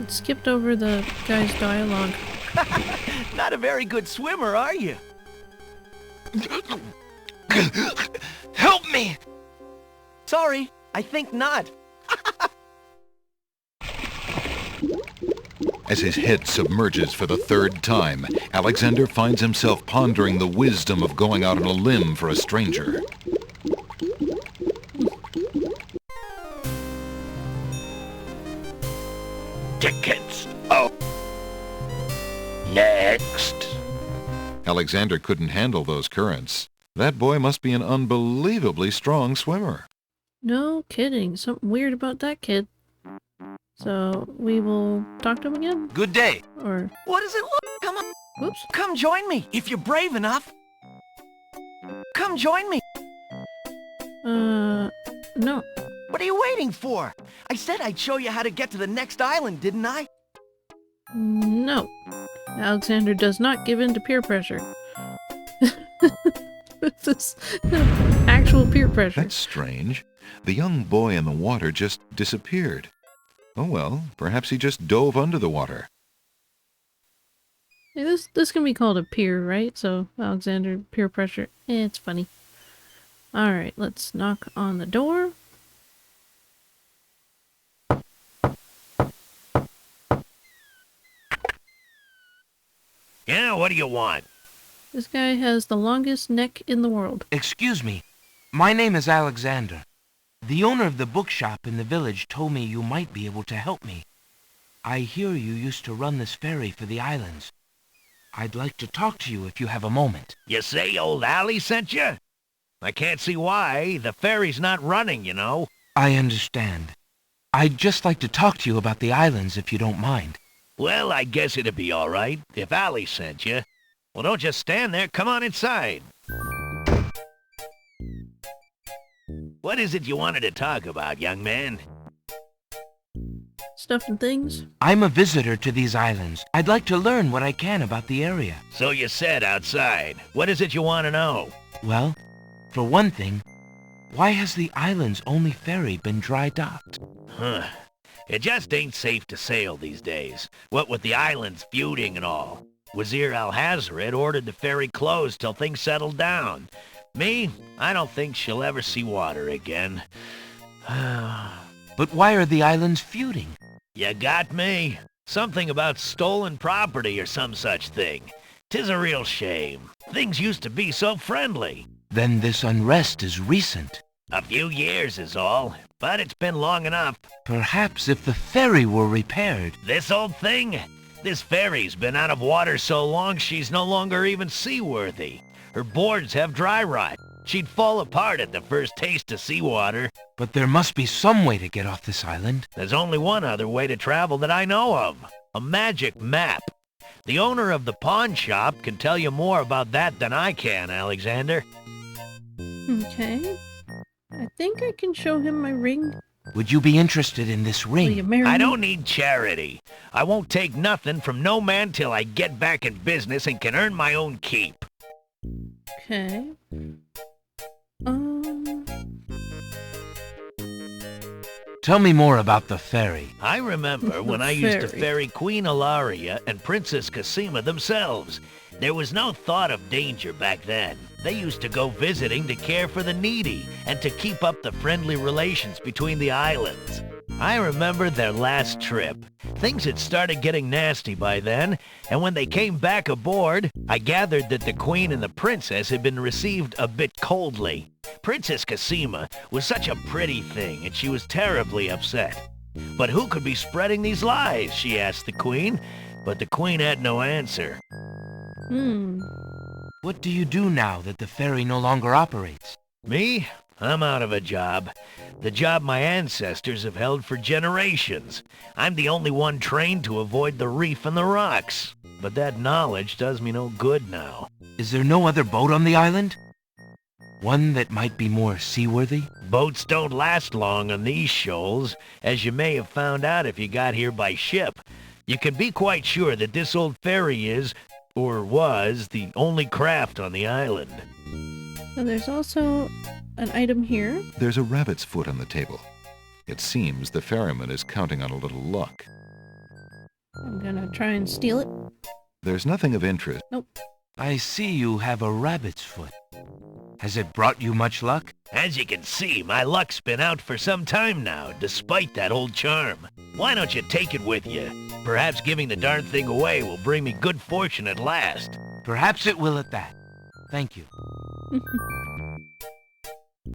It skipped over the guy's dialogue. Not a very good swimmer, are you? Help me! Sorry, I think not. As his head submerges for the third time, Alexander finds himself pondering the wisdom of going out on a limb for a stranger. Tickets. Oh. Next. Alexander couldn't handle those currents. That boy must be an unbelievably strong swimmer. No kidding. Something weird about that kid. So, we will talk to him again? Good day. Or... What does it look? Come on. Whoops. Come join me, if you're brave enough. Come join me. No. What are you waiting for? I said I'd show you how to get to the next island, didn't I? No. Alexander does not give in to peer pressure. This actual peer pressure. That's strange. The young boy in the water just disappeared. Oh well, perhaps he just dove under the water. Hey, this can be called a peer, right? So, Alexander, peer pressure. It's funny. Alright, let's knock on the door. Yeah, what do you want? This guy has the longest neck in the world. Excuse me. My name is Alexander. The owner of the bookshop in the village told me you might be able to help me. I hear you used to run this ferry for the islands. I'd like to talk to you if you have a moment. You say old Allie sent you? I can't see why. The ferry's not running, you know. I understand. I'd just like to talk to you about the islands if you don't mind. Well, I guess it'd be all right if Allie sent you. Well, don't just stand there. Come on inside. What is it you wanted to talk about, young man? Stuff and things. I'm a visitor to these islands. I'd like to learn what I can about the area. So you said outside. What is it you want to know? Well, for one thing, why has the island's only ferry been dry docked? Huh. It just ain't safe to sail these days. What with the islands feuding and all. Wazir Al-Hazred ordered the ferry closed till things settled down. Me, I don't think she'll ever see water again. But why are the islands feuding? You got me. Something about stolen property or some such thing. 'Tis a real shame. Things used to be so friendly. Then this unrest is recent. A few years is all, but it's been long enough. Perhaps if the ferry were repaired. This old thing? This ferry's been out of water so long she's no longer even seaworthy. Her boards have dry rot. She'd fall apart at the first taste of seawater. But there must be some way to get off this island. There's only one other way to travel that I know of. A magic map. The owner of the pawn shop can tell you more about that than I can, Alexander. Okay. I think I can show him my ring. Would you be interested in this ring? Will you marry me? I don't need charity. I won't take nothing from no man till I get back in business and can earn my own keep. Okay. Tell me more about the ferry. I remember when I used to ferry Queen Ilaria and Princess Cassima themselves. There was no thought of danger back then. They used to go visiting to care for the needy and to keep up the friendly relations between the islands. I remember their last trip. Things had started getting nasty by then, and when they came back aboard, I gathered that the Queen and the Princess had been received a bit coldly. Princess Cassima was such a pretty thing, and she was terribly upset. But who could be spreading these lies, she asked the Queen, but the Queen had no answer. What do you do now that the ferry no longer operates? Me? I'm out of a job. The job my ancestors have held for generations. I'm the only one trained to avoid the reef and the rocks. But that knowledge does me no good now. Is there no other boat on the island? One that might be more seaworthy? Boats don't last long on these shoals, as you may have found out if you got here by ship. You can be quite sure that this old ferry is, or was, the only craft on the island. Now there's also an item here. There's a rabbit's foot on the table. It seems the ferryman is counting on a little luck. I'm gonna try and steal it. There's nothing of interest. Nope. I see you have a rabbit's foot. Has it brought you much luck? As you can see, my luck's been out for some time now, despite that old charm. Why don't you take it with you? Perhaps giving the darn thing away will bring me good fortune at last. Perhaps it will at that. Thank you.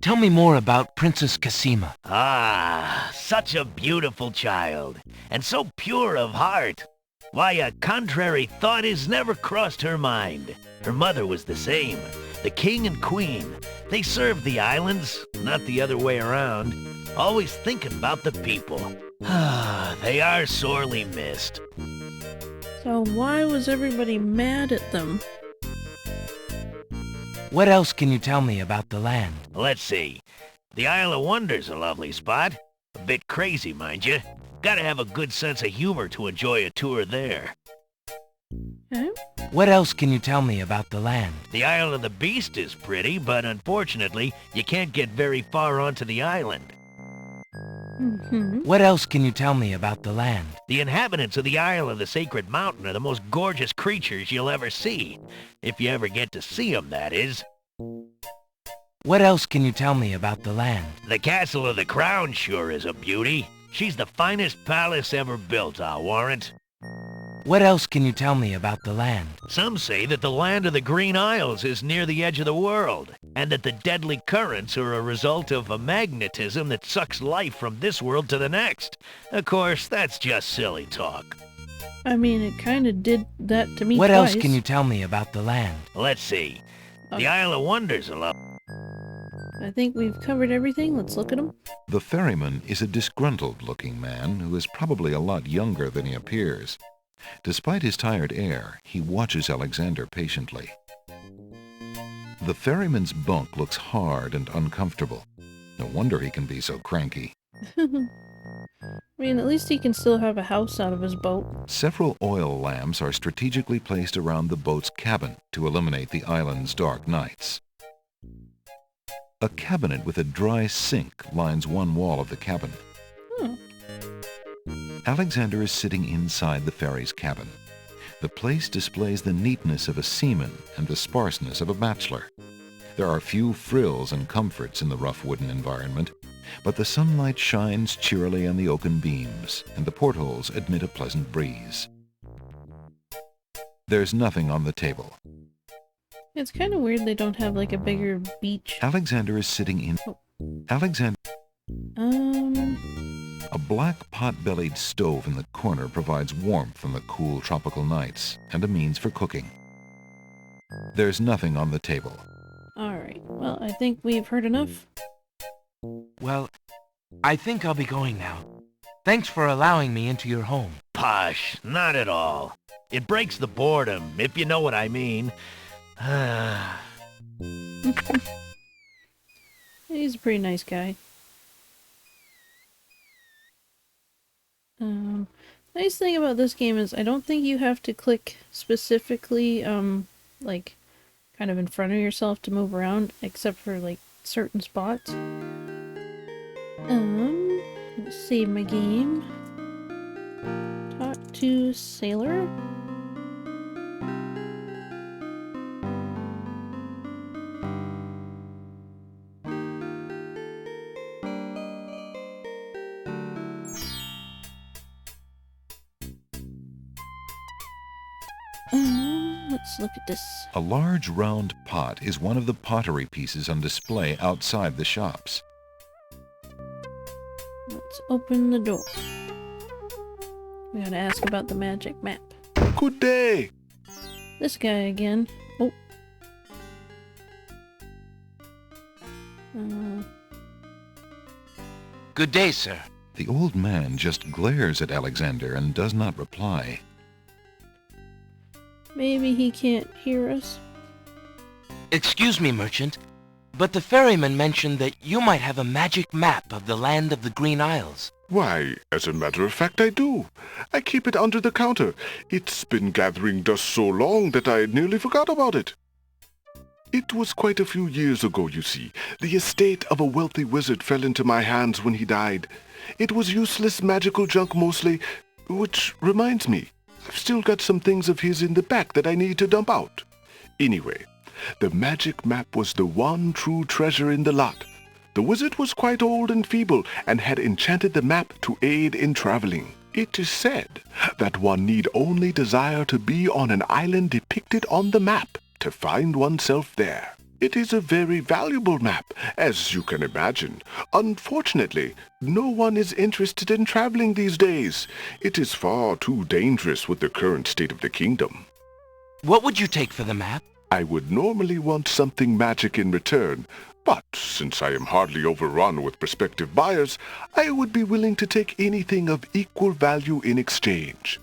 Tell me more about Princess Cassima. Ah, such a beautiful child, and so pure of heart. Why, a contrary thought has never crossed her mind. Her mother was the same. The king and queen, they served the islands, not the other way around. Always thinking about the people. Ah, they are sorely missed. So why was everybody mad at them? What else can you tell me about the land? Let's see. The Isle of Wonder's a lovely spot. A bit crazy, mind you. Gotta have a good sense of humor to enjoy a tour there. Okay. What else can you tell me about the land? The Isle of the Beast is pretty, but unfortunately, you can't get very far onto the island. What else can you tell me about the land? The inhabitants of the Isle of the Sacred Mountain are the most gorgeous creatures you'll ever see. If you ever get to see them, that is. What else can you tell me about the land? The Castle of the Crown sure is a beauty. She's the finest palace ever built, I'll warrant. What else can you tell me about the land? Some say that the land of the Green Isles is near the edge of the world, and that the deadly currents are a result of a magnetism that sucks life from this world to the next. Of course, that's just silly talk. I mean, it kind of did that to me What twice. else can you tell me about the land? Let's see. The Isle of Wonder's a lot. I think we've covered everything. Let's look at him. The ferryman is a disgruntled-looking man who is probably a lot younger than he appears. Despite his tired air, he watches Alexander patiently. The ferryman's bunk looks hard and uncomfortable. No wonder he can be so cranky. I mean, at least he can still have a house out of his boat. Several oil lamps are strategically placed around the boat's cabin to eliminate the island's dark nights. A cabinet with a dry sink lines one wall of the cabin. Alexander is sitting inside the ferry's cabin. The place displays the neatness of a seaman and the sparseness of a bachelor. There are few frills and comforts in the rough wooden environment, but the sunlight shines cheerily on the oaken beams, and the portholes admit a pleasant breeze. There's nothing on the table. It's kind of weird they don't have like a bigger beach. Alexander is sitting in... A black pot-bellied stove in the corner provides warmth from the cool tropical nights and a means for cooking. There's nothing on the table. Alright, well, I think we've heard enough. Well, I think I'll be going now. Thanks for allowing me into your home. Posh, not at all. It breaks the boredom, if you know what I mean. He's a pretty nice guy. Nice thing about this game is I don't think you have to click specifically, like, kind of in front of yourself to move around, except for, like, certain spots. Let's save my game. Talk to Sailor. Let's look at this. A large round pot is one of the pottery pieces on display outside the shops. Let's open the door. We gotta ask about the magic map. Good day. This guy again. Oh. Good day, sir. The old man just glares at Alexander and does not reply. Maybe he can't hear us. Excuse me, merchant, but the ferryman mentioned that you might have a magic map of the land of the Green Isles. Why, as a matter of fact, I do. I keep it under the counter. It's been gathering dust so long that I nearly forgot about it. It was quite a few years ago, you see. The estate of a wealthy wizard fell into my hands when he died. It was useless magical junk mostly, which reminds me, I've still got some things of his in the back that I need to dump out. Anyway, the magic map was the one true treasure in the lot. The wizard was quite old and feeble and had enchanted the map to aid in traveling. It is said that one need only desire to be on an island depicted on the map to find oneself there. It is a very valuable map, as you can imagine. Unfortunately, no one is interested in traveling these days. It is far too dangerous with the current state of the kingdom. What would you take for the map? I would normally want something magic in return, but since I am hardly overrun with prospective buyers, I would be willing to take anything of equal value in exchange.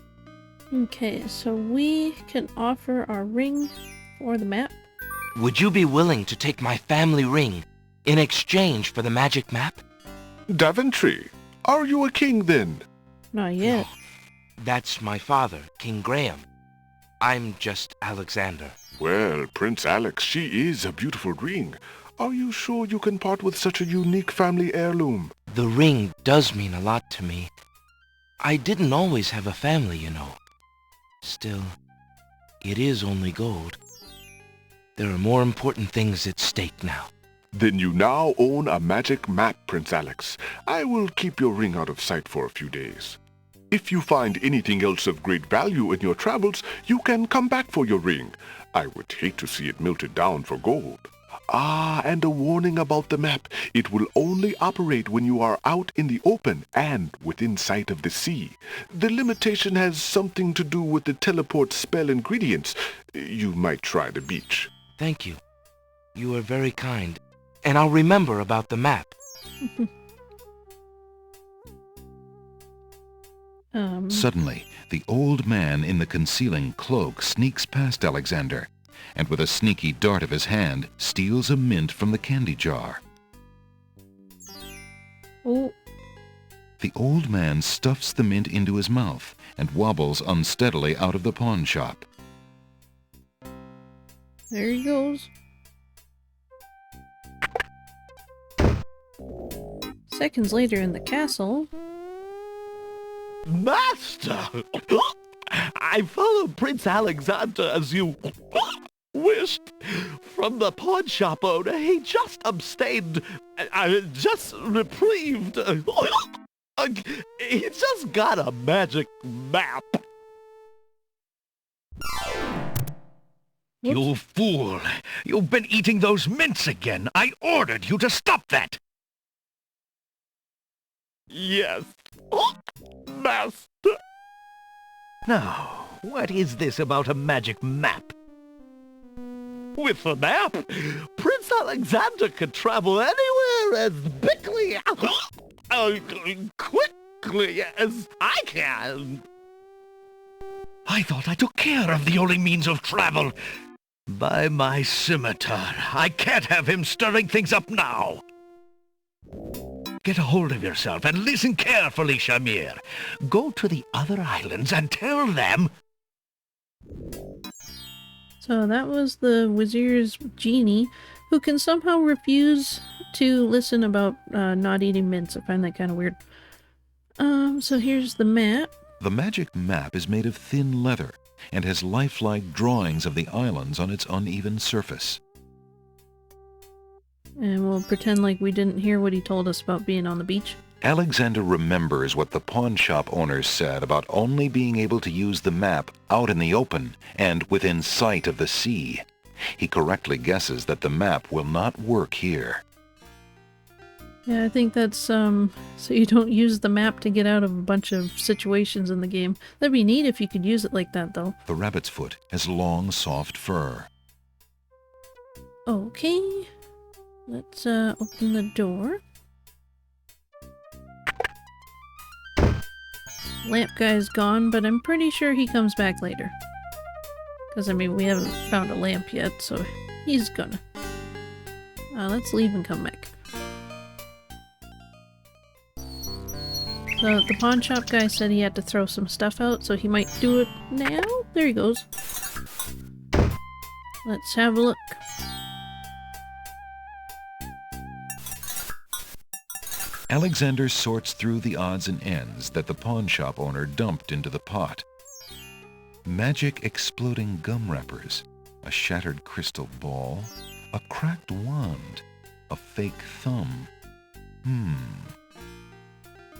Okay, so we can offer our ring for the map. Would you be willing to take my family ring in exchange for the magic map? Daventry, are you a king then? Not yet. That's my father, King Graham. I'm just Alexander. Well, Prince Alex, she is a beautiful ring. Are you sure you can part with such a unique family heirloom? The ring does mean a lot to me. I didn't always have a family, you know. Still, it is only gold. There are more important things at stake now. Then you now own a magic map, Prince Alex. I will keep your ring out of sight for a few days. If you find anything else of great value in your travels, you can come back for your ring. I would hate to see it melted down for gold. Ah, and a warning about the map. It will only operate when you are out in the open and within sight of the sea. The limitation has something to do with the teleport spell ingredients. You might try the beach. Thank you. You are very kind, and I'll remember about the map. Suddenly, the old man in the concealing cloak sneaks past Alexander, and with a sneaky dart of his hand, steals a mint from the candy jar. Oh. The old man stuffs the mint into his mouth and wobbles unsteadily out of the pawn shop. There he goes. Seconds later in the castle... Master! I followed Prince Alexander as you wished. From the pawn shop owner, he just abstained, just reprieved. He just got a magic map. You fool! You've been eating those mints again. I ordered you to stop that! Yes, Master. Now, what is this about a magic map? With the map, Prince Alexander could travel anywhere as quickly as I can. I thought I took care of the only means of travel. By my scimitar, I can't have him stirring things up now. Get a hold of yourself and listen carefully, Shamir. Go to the other islands and tell them... So that was the Wazir's genie, who can somehow refuse to listen about not eating mints. I find that kind of weird. So here's the map. The magic map is made of thin leather and has lifelike drawings of the islands on its uneven surface. And we'll pretend like we didn't hear what he told us about being on the beach. Alexander remembers what the pawn shop owner said about only being able to use the map out in the open and within sight of the sea. He correctly guesses that the map will not work here. Yeah, I think that's, so you don't use the map to get out of a bunch of situations in the game. That'd be neat if you could use it like that, though. The rabbit's foot has long, soft fur. Okay. Let's, open the door. Lamp guy's gone, but I'm pretty sure he comes back later. Because, I mean, we haven't found a lamp yet, so he's gonna. Let's leave and come back. So, the pawn shop guy said he had to throw some stuff out, so he might do it now? There he goes. Let's have a look. Alexander sorts through the odds and ends that the pawn shop owner dumped into the pot. Magic exploding gum wrappers, a shattered crystal ball, a cracked wand, a fake thumb.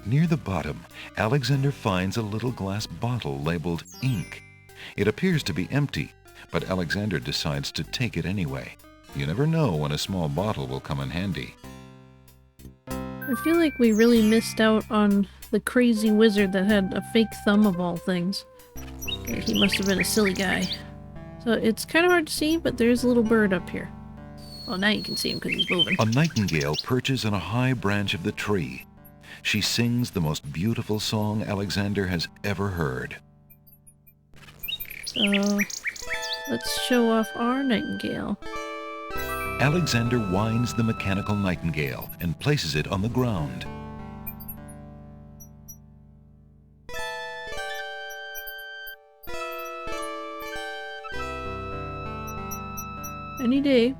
Near the bottom, Alexander finds a little glass bottle labeled ink. It appears to be empty, but Alexander decides to take it anyway. You never know when a small bottle will come in handy. I feel like we really missed out on the crazy wizard that had a fake thumb of all things. He must have been a silly guy. So it's kind of hard to see, but there's a little bird up here. Well, now you can see him because he's moving. A nightingale perches on a high branch of the tree. She sings the most beautiful song Alexander has ever heard. So, let's show off our nightingale. Alexander winds the mechanical nightingale and places it on the ground. Any day.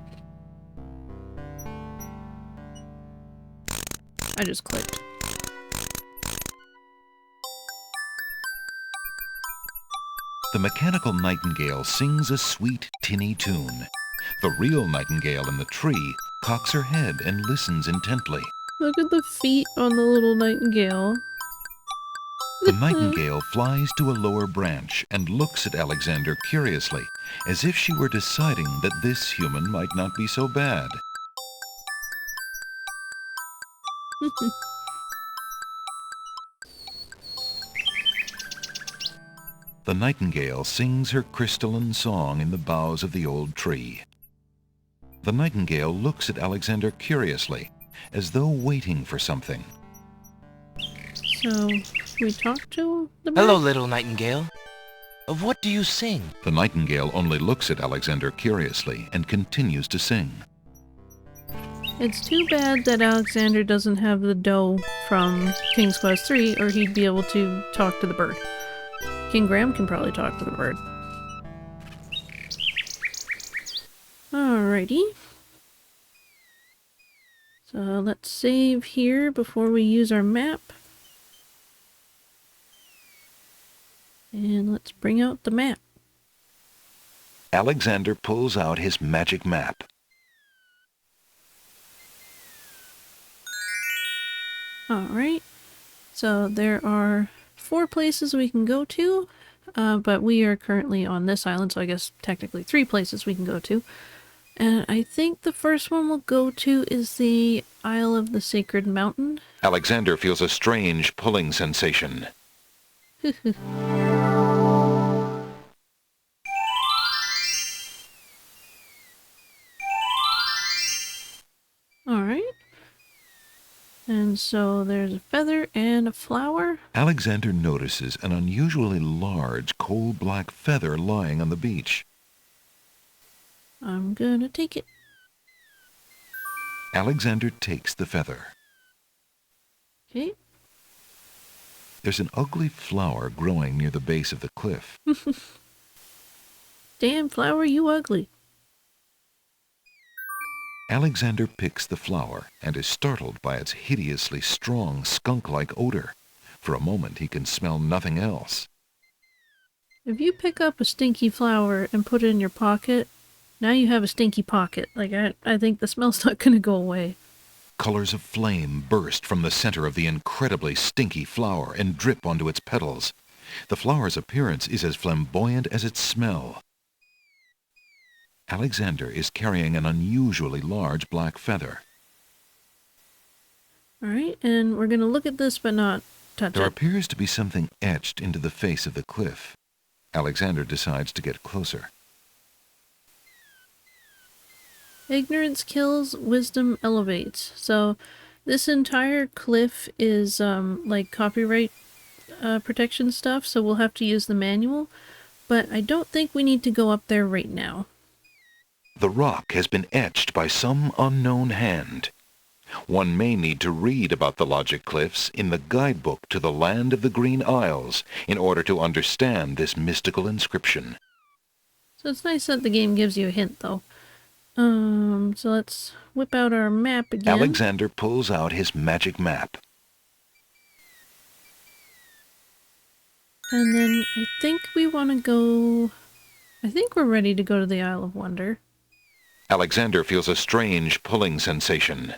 I just clicked. The mechanical nightingale sings a sweet, tinny tune. The real nightingale in the tree cocks her head and listens intently. Look at the feet on the little nightingale. The nightingale flies to a lower branch and looks at Alexander curiously, as if she were deciding that this human might not be so bad. The nightingale sings her crystalline song in the boughs of the old tree. The nightingale looks at Alexander curiously, as though waiting for something. So, we talk to the bird? Hello, little nightingale. Of what do you sing? The nightingale only looks at Alexander curiously and continues to sing. It's too bad that Alexander doesn't have the dough from King's Quest III, or he'd be able to talk to the bird. King Graham can probably talk to the bird. Alrighty. So let's save here before we use our map. And let's bring out the map. Alexander pulls out his magic map. Alright. So there are 4 places we can go to, but we are currently on this island, so I guess technically 3 places we can go to. And I think the first one we'll go to is the Isle of the Sacred Mountain. Alexander feels a strange pulling sensation. Alright. And so there's a feather and a flower. Alexander notices an unusually large coal-black feather lying on the beach. I'm gonna take it. Alexander takes the feather. Okay. There's an ugly flower growing near the base of the cliff. Damn flower, you ugly. Alexander picks the flower and is startled by its hideously strong skunk-like odor. For a moment he can smell nothing else. If you pick up a stinky flower and put it in your pocket, now you have a stinky pocket. Like, I think the smell's not gonna go away. Colors of flame burst from the center of the incredibly stinky flower and drip onto its petals. The flower's appearance is as flamboyant as its smell. Alexander is carrying an unusually large black feather. Alright, and we're going to look at this but not touch There it. appears to be something etched into the face of the cliff. Alexander decides to get closer. Ignorance kills, wisdom elevates. So this entire cliff is like copyright protection stuff, so we'll have to use the manual. But I don't think we need to go up there right now. The rock has been etched by some unknown hand. One may need to read about the Logic Cliffs in the guidebook to the Land of the Green Isles in order to understand this mystical inscription. So it's nice that the game gives you a hint, though. So let's whip out our map again. Alexander pulls out his magic map. And then I think we want to go... I think we're ready to go to the Isle of Wonder. Alexander feels a strange pulling sensation.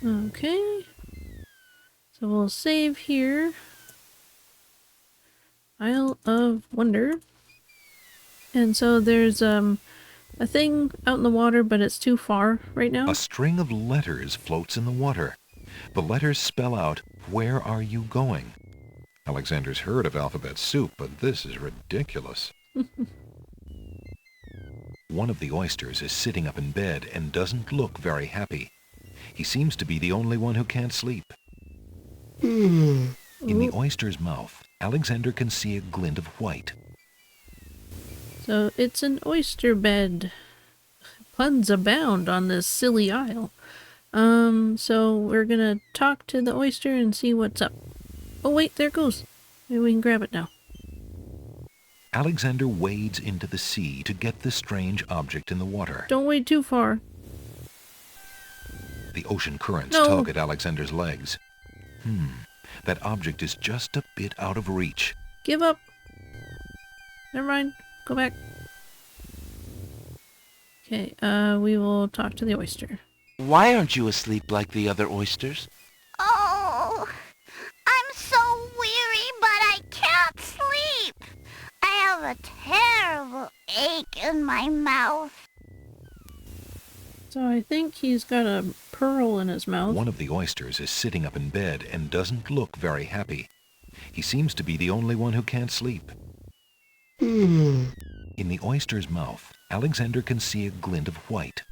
Okay. So we'll save here. Isle of Wonder. And so there's a thing out in the water, but it's too far right now. A string of letters floats in the water. The letters spell out, "Where are you going?" Alexander's heard of alphabet soup, but this is ridiculous. One of the oysters is sitting up in bed and doesn't look very happy. He seems to be the only one who can't sleep. In the oyster's mouth, Alexander can see a glint of white. So it's an oyster bed. Puns abound on this silly isle. So we're gonna talk to the oyster and see what's up. Oh wait, there it goes. Maybe we can grab it now. Alexander wades into the sea to get the strange object in the water. Don't wade too far. The ocean currents No. tug at Alexander's legs. That object is just a bit out of reach. Give up. Never mind. Go back. Okay, we will talk to the oyster. Why aren't you asleep like the other oysters? Oh, I'm so weary, but I can't sleep. I have a terrible ache in my mouth. So I think he's got a pearl in his mouth. One of the oysters is sitting up in bed and doesn't look very happy. He seems to be the only one who can't sleep. In the oyster's mouth, Alexander can see a glint of white.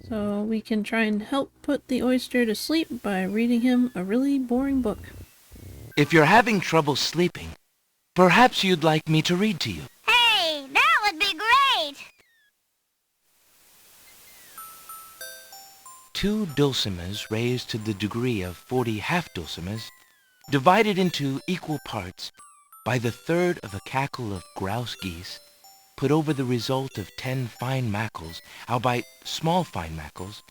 So we can try and help put the oyster to sleep by reading him a really boring book. If you're having trouble sleeping, perhaps you'd like me to read to you. Hey, that would be great. 2 dulcimers raised to the degree of 40 half-dulcimers, divided into equal parts by the third of a cackle of grouse geese, put over the result of 10 fine mackles, albeit small fine mackles,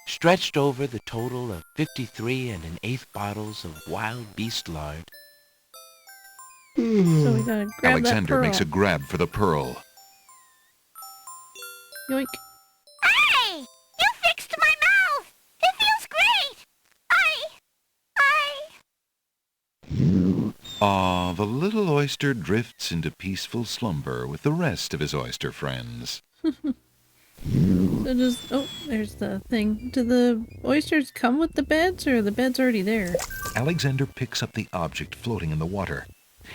stretched over the total of 53 1/8 bottles of wild beast lard. So we gotta grab Alexander that pearl. makes a grab for the pearl. Yoink. Hey, you fixed my mouth. It feels great. Ah, the little oyster drifts into peaceful slumber with the rest of his oyster friends. So just, oh, there's the thing. Do the oysters come with the beds, or are the beds already there? Alexander picks up the object floating in the water.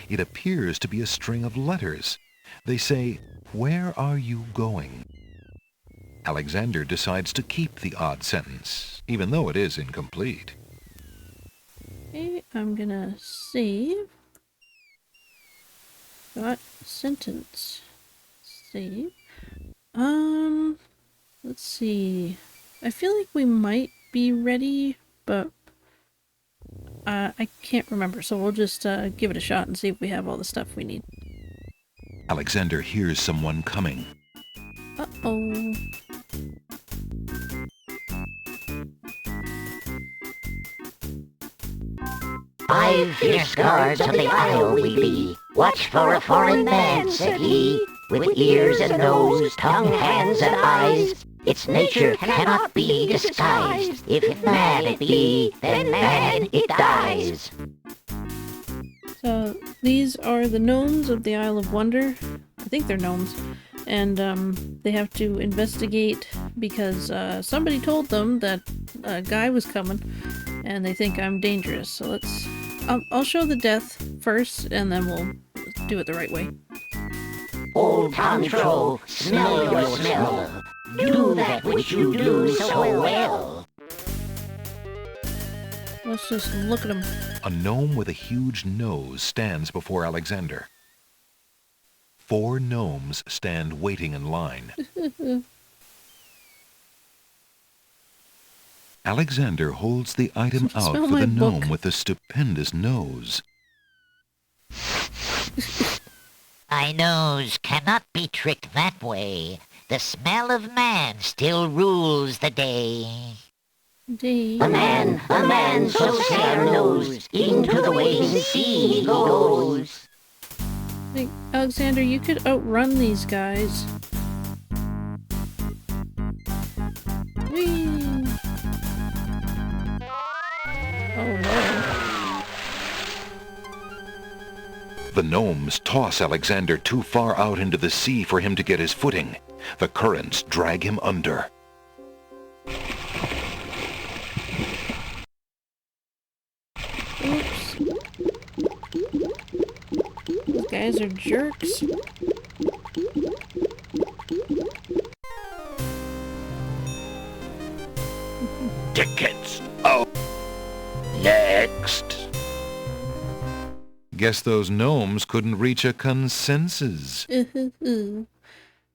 It appears to be a string of letters. They say, "Where are you going?" Alexander decides to keep the odd sentence, even though it is incomplete. Okay, I'm gonna save. Got sentence. Save. Let's see. I feel like we might be ready, but I can't remember, so we'll just give it a shot and see if we have all the stuff we need. Alexander hears someone coming. Uh-oh. 5 fierce guards of the isle we be. Watch for a foreign man, said he, with ears and nose, tongue, hands, and eyes. Its nature cannot be disguised. If man it be, then man it dies. So these are the gnomes of the Isle of Wonder. I think they're gnomes. And they have to investigate because somebody told them that a guy was coming and they think I'm dangerous. So let's... I'll show the death first and then we'll do it the right way. Old Tom Troll, smell your smell. Do that which you do so well. Let's just look at him. A gnome with a huge nose stands before Alexander. 4 gnomes stand waiting in line. Alexander holds the item out for the gnome with the stupendous nose. My nose cannot be tricked that way. The smell of man still rules the day. A man, so say our nose, into the waiting sea he goes. Hey, Alexander, you could outrun these guys. Whee! Oh no. The gnomes toss Alexander too far out into the sea for him to get his footing. The currents drag him under. Oops. These guys are jerks. Tickets. Oh. Next. Guess those gnomes couldn't reach a consensus.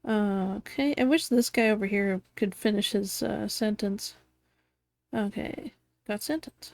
Okay, I wish this guy over here could finish his sentence. Okay, got sentence.